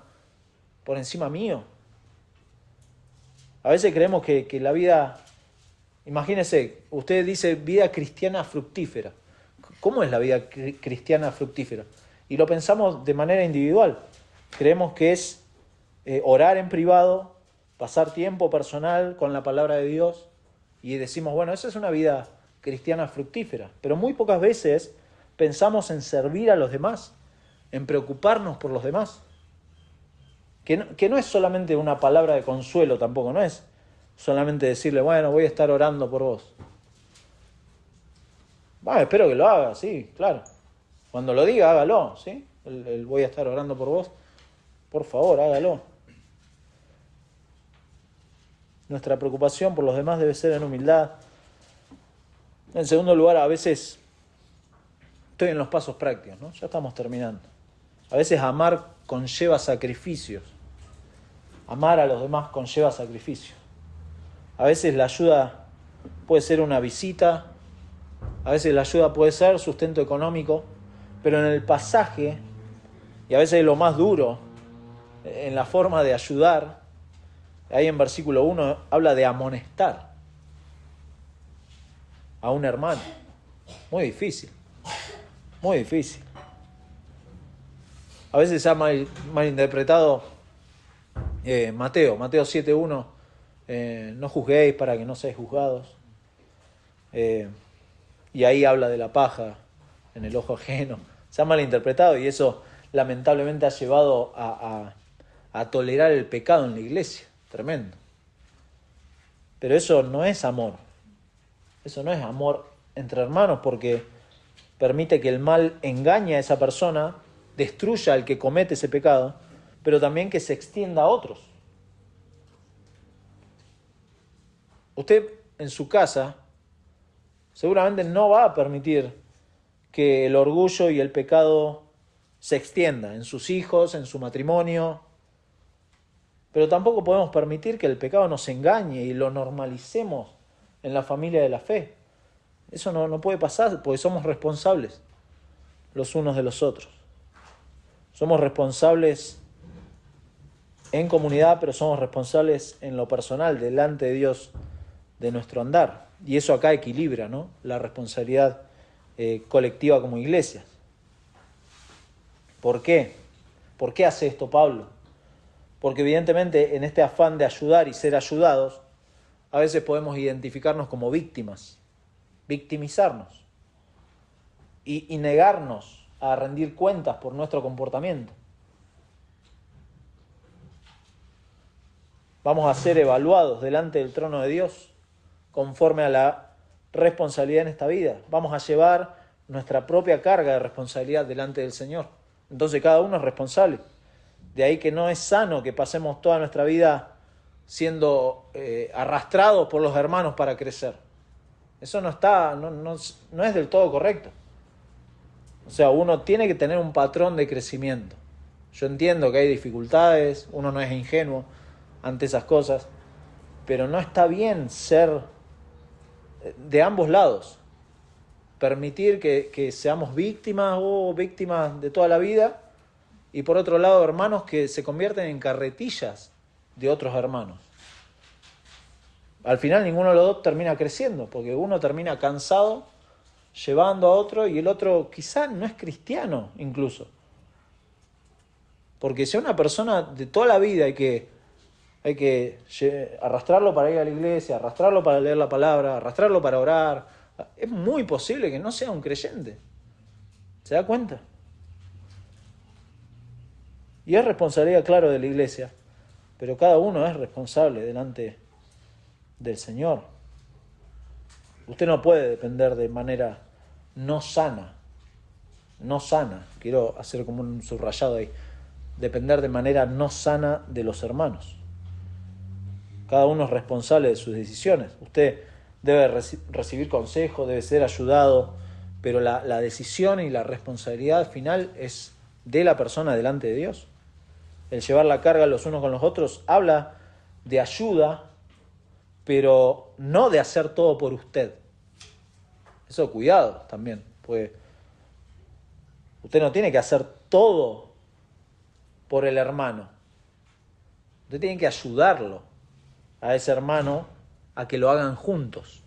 mío. A veces creemos que la vida, imagínese, usted dice vida cristiana fructífera. ¿Cómo es la vida cristiana fructífera? Y lo pensamos de manera individual. Creemos que es orar en privado, pasar tiempo personal con la palabra de Dios y decimos, esa es una vida cristiana fructífera. Pero muy pocas veces pensamos en servir a los demás, en preocuparnos por los demás. Que no es solamente una palabra de consuelo tampoco, no es solamente decirle, voy a estar orando por vos. Espero que lo haga, sí, claro. Cuando lo diga, hágalo, ¿sí? El voy a estar orando por vos. Por favor, hágalo. Nuestra preocupación por los demás debe ser en humildad. En segundo lugar, a veces estoy en los pasos prácticos, ¿no? Ya estamos terminando. A veces amar conlleva sacrificios. Amar a los demás conlleva sacrificios. A veces la ayuda puede ser una visita, a veces la ayuda puede ser sustento económico, pero en el pasaje, y a veces lo más duro, en la forma de ayudar, ahí en versículo 1 habla de amonestar a un hermano. Muy difícil, muy difícil. A veces se ha malinterpretado Mateo 7:1, no juzguéis para que no seáis juzgados. Y ahí habla de la paja en el ojo ajeno. Se ha malinterpretado y eso lamentablemente ha llevado a tolerar el pecado en la iglesia. Tremendo. Pero eso no es amor. Eso no es amor entre hermanos, porque permite que el mal engañe a esa persona, destruya al que comete ese pecado, pero también que se extienda a otros. Usted en su casa seguramente no va a permitir que el orgullo y el pecado se extienda en sus hijos, en su matrimonio, pero tampoco podemos permitir que el pecado nos engañe y lo normalicemos en la familia de la fe. Eso no puede pasar, porque somos responsables los unos de los otros. Somos responsables en comunidad, pero somos responsables en lo personal, delante de Dios, de nuestro andar. Y eso acá equilibra, ¿no?, la responsabilidad colectiva como iglesias. ¿Por qué? ¿Por qué hace esto Pablo? Porque evidentemente en este afán de ayudar y ser ayudados, a veces podemos identificarnos como víctimas, victimizarnos y negarnos a rendir cuentas por nuestro comportamiento. Vamos a ser evaluados delante del trono de Dios conforme a la responsabilidad en esta vida. Vamos a llevar nuestra propia carga de responsabilidad delante del Señor. Entonces cada uno es responsable. De ahí que no es sano que pasemos toda nuestra vida siendo arrastrados por los hermanos para crecer. Eso no es del todo correcto. O sea, uno tiene que tener un patrón de crecimiento. Yo entiendo que hay dificultades, uno no es ingenuo ante esas cosas, pero no está bien ser de ambos lados. Permitir que seamos víctimas o víctimas de toda la vida, y por otro lado hermanos que se convierten en carretillas de otros hermanos. Al final ninguno de los dos termina creciendo, porque uno termina cansado llevando a otro y el otro quizá no es cristiano incluso. Porque si a una persona de toda la vida hay que arrastrarlo para ir a la iglesia, arrastrarlo para leer la palabra, arrastrarlo para orar, es muy posible que no sea un creyente. ¿Se da cuenta? Y es responsabilidad, claro, de la iglesia, pero cada uno es responsable delante del Señor. Usted no puede depender de manera no sana, quiero hacer como un subrayado ahí, depender de manera no sana de los hermanos. Cada uno es responsable de sus decisiones. Usted debe recibir consejo, debe ser ayudado, pero la decisión y la responsabilidad final es de la persona delante de Dios. El llevar la carga los unos con los otros habla de ayuda, pero no de hacer todo por usted. Eso cuidado también, pues usted no tiene que hacer todo por el hermano. Usted tiene que ayudarlo a ese hermano a que lo hagan juntos,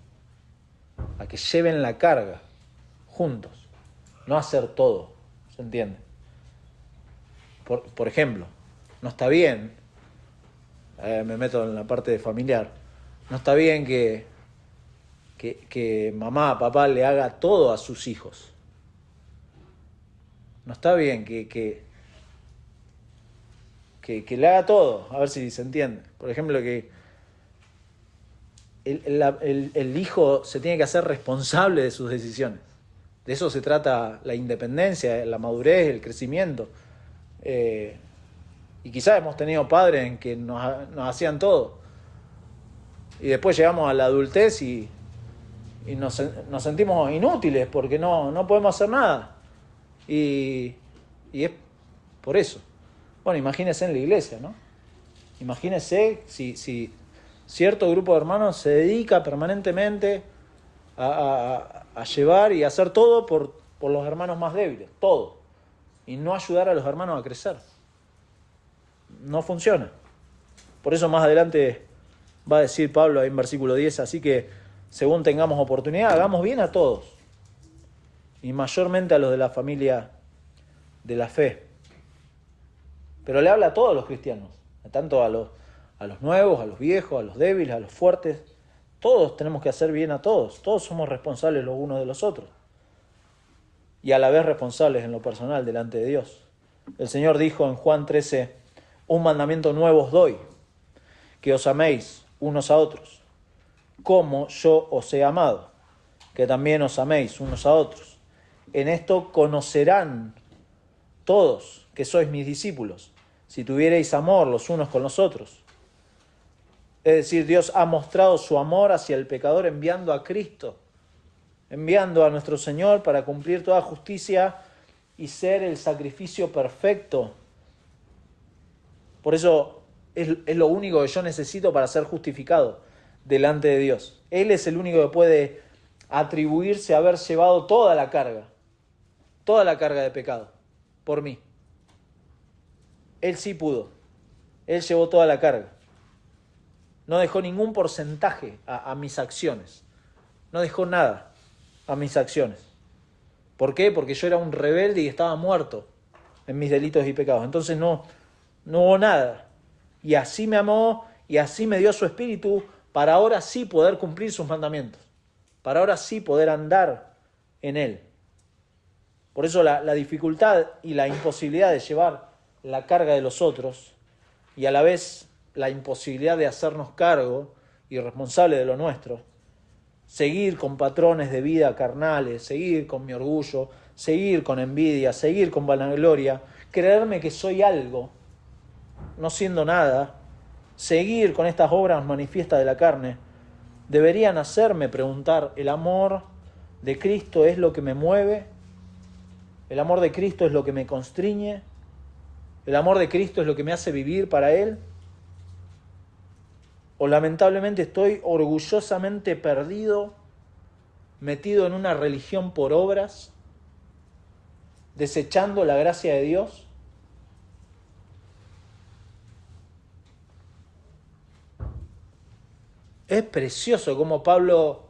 a que lleven la carga juntos, no hacer todo, ¿se entiende? Por ejemplo, no está bien, me meto en la parte familiar, no está bien que mamá, papá le haga todo a sus hijos. No está bien que le haga todo, a ver si se entiende. Por ejemplo, que el hijo se tiene que hacer responsable de sus decisiones. De eso se trata la independencia, la madurez, el crecimiento. Y quizás hemos tenido padres en que nos hacían todo. Y después llegamos a la adultez y nos sentimos inútiles porque no podemos hacer nada. Y es por eso. Bueno, imagínense en la iglesia, ¿no? Imagínense si cierto grupo de hermanos se dedica permanentemente a llevar y hacer todo por los hermanos más débiles, todo. Y no ayudar a los hermanos a crecer. No funciona. Por eso más adelante va a decir Pablo ahí en versículo 10, así que según tengamos oportunidad, hagamos bien a todos. Y mayormente a los de la familia de la fe. Pero le habla a todos los cristianos, tanto a los nuevos, a los viejos, a los débiles, a los fuertes. Todos tenemos que hacer bien a todos. Todos somos responsables los unos de los otros. Y a la vez responsables en lo personal delante de Dios. El Señor dijo en Juan 13, un mandamiento nuevo os doy, que os améis unos a otros, como yo os he amado, que también os améis unos a otros. En esto conocerán todos que sois mis discípulos, si tuviereis amor los unos con los otros. Es decir, Dios ha mostrado su amor hacia el pecador enviando a Cristo, enviando a nuestro Señor para cumplir toda justicia y ser el sacrificio perfecto. Por eso es lo único que yo necesito para ser justificado delante de Dios. Él es el único que puede atribuirse a haber llevado toda la carga de pecado, por mí. Él sí pudo. Él llevó toda la carga. No dejó ningún porcentaje a mis acciones. No dejó nada a mis acciones. ¿Por qué? Porque yo era un rebelde y estaba muerto en mis delitos y pecados. Entonces no hubo nada. Y así me amó y así me dio su espíritu para ahora sí poder cumplir sus mandamientos. Para ahora sí poder andar en él. Por eso la dificultad y la imposibilidad de llevar la carga de los otros y a la vez la imposibilidad de hacernos cargo y responsable de lo nuestro, seguir con patrones de vida carnales, seguir con mi orgullo, seguir con envidia, seguir con vanagloria creerme que soy algo, no siendo nada, seguir con estas obras manifiestas de la carne, deberían hacerme preguntar, ¿el amor de Cristo es lo que me mueve? ¿El amor de Cristo es lo que me constriñe? ¿El amor de Cristo es lo que me hace vivir para Él? ¿O lamentablemente estoy orgullosamente perdido, metido en una religión por obras, desechando la gracia de Dios? Es precioso cómo Pablo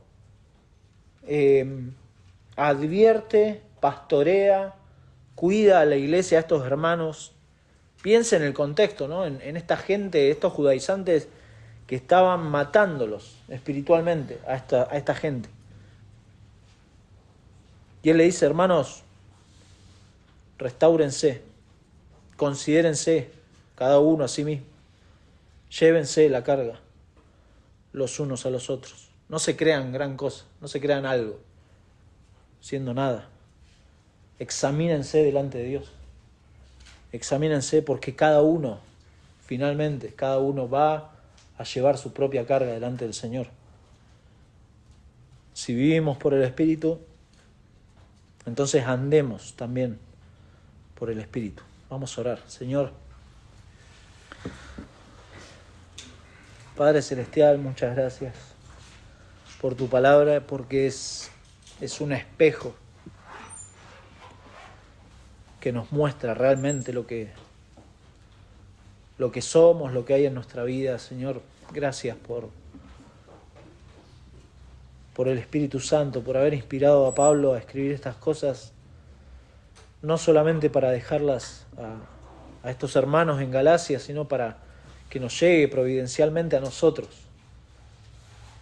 advierte, pastorea, cuida a la iglesia, a estos hermanos. Piensa en el contexto, ¿no? En esta gente, estos judaizantes que estaban matándolos espiritualmente a esta gente. Y él le dice, hermanos, restáurense, considérense cada uno a sí mismo, llévense la carga los unos a los otros. No se crean gran cosa, no se crean algo, siendo nada. Examínense delante de Dios. Examínense porque cada uno, finalmente, cada uno va a llevar su propia carga delante del Señor. Si vivimos por el Espíritu, entonces andemos también por el Espíritu. Vamos a orar. Señor, Padre Celestial, muchas gracias por tu palabra, porque es un espejo que nos muestra realmente lo que somos, lo que hay en nuestra vida. Señor, gracias por el Espíritu Santo, por haber inspirado a Pablo a escribir estas cosas, no solamente para dejarlas a estos hermanos en Galacia, sino para que nos llegue providencialmente a nosotros.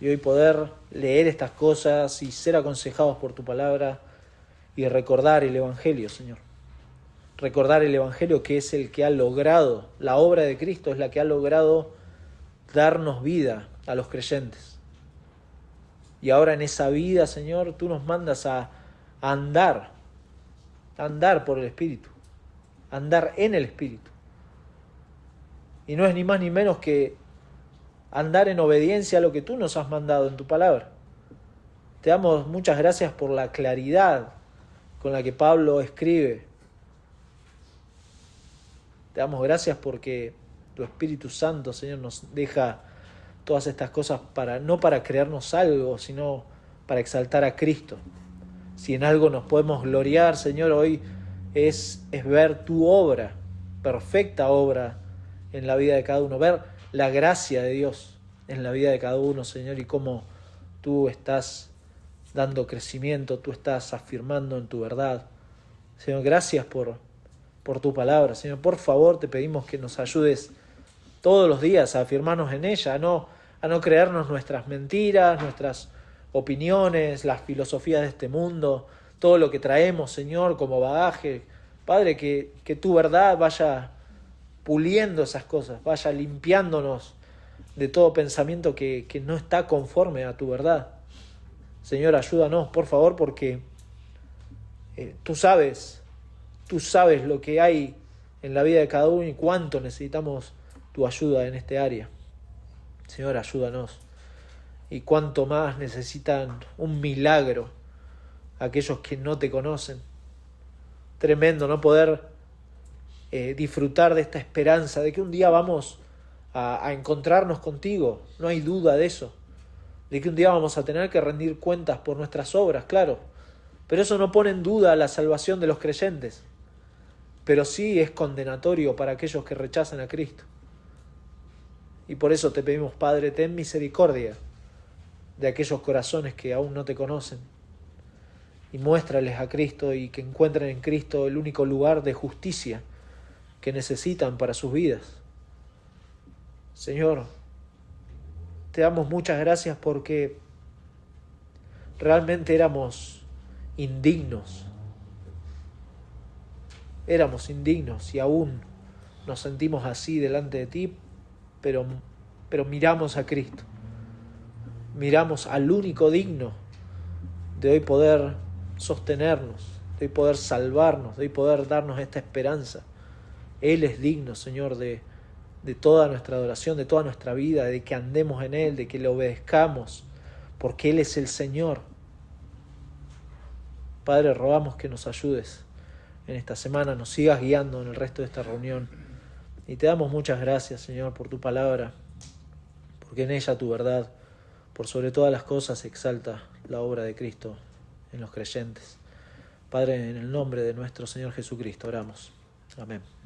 Y hoy poder leer estas cosas y ser aconsejados por tu palabra y recordar el Evangelio, Señor. Recordar el Evangelio, que es el que ha logrado, la obra de Cristo es la que ha logrado darnos vida a los creyentes. Y ahora en esa vida, Señor, tú nos mandas a andar por el Espíritu, andar en el Espíritu. Y no es ni más ni menos que andar en obediencia a lo que tú nos has mandado en tu palabra. Te damos muchas gracias por la claridad con la que Pablo escribe. Te damos gracias porque tu Espíritu Santo, Señor, nos deja todas estas cosas no para creernos algo, sino para exaltar a Cristo. Si en algo nos podemos gloriar, Señor, hoy es ver tu obra, perfecta obra en la vida de cada uno, ver la gracia de Dios en la vida de cada uno, Señor, y cómo tú estás dando crecimiento, tú estás afirmando en tu verdad. Señor, gracias por tu palabra. Señor, por favor, te pedimos que nos ayudes todos los días a afirmarnos en ella, a no creernos nuestras mentiras, nuestras opiniones, las filosofías de este mundo, todo lo que traemos, Señor, como bagaje. Padre, que tu verdad vaya puliendo esas cosas, vaya limpiándonos de todo pensamiento que no está conforme a tu verdad. Señor, ayúdanos, por favor, porque tú sabes lo que hay en la vida de cada uno y cuánto necesitamos tu ayuda en este área. Señor, ayúdanos. Y cuánto más necesitan un milagro aquellos que no te conocen. Tremendo no poder disfrutar de esta esperanza de que un día vamos a encontrarnos contigo. No hay duda de eso. De que un día vamos a tener que rendir cuentas por nuestras obras, claro. Pero eso no pone en duda la salvación de los creyentes. Pero sí es condenatorio para aquellos que rechazan a Cristo. Y por eso te pedimos, Padre, ten misericordia de aquellos corazones que aún no te conocen. Y muéstrales a Cristo y que encuentren en Cristo el único lugar de justicia que necesitan para sus vidas. Señor, te damos muchas gracias porque realmente éramos indignos. Éramos indignos y aún nos sentimos así delante de ti, pero miramos a Cristo. Miramos al único digno de hoy poder sostenernos, de hoy poder salvarnos, de hoy poder darnos esta esperanza. Él es digno, Señor, de toda nuestra adoración, de toda nuestra vida, de que andemos en Él, de que le obedezcamos, porque Él es el Señor. Padre, rogamos que nos ayudes en esta semana, nos sigas guiando en el resto de esta reunión. Y te damos muchas gracias, Señor, por tu palabra, porque en ella tu verdad, por sobre todas las cosas, exalta la obra de Cristo en los creyentes. Padre, en el nombre de nuestro Señor Jesucristo oramos. Amén.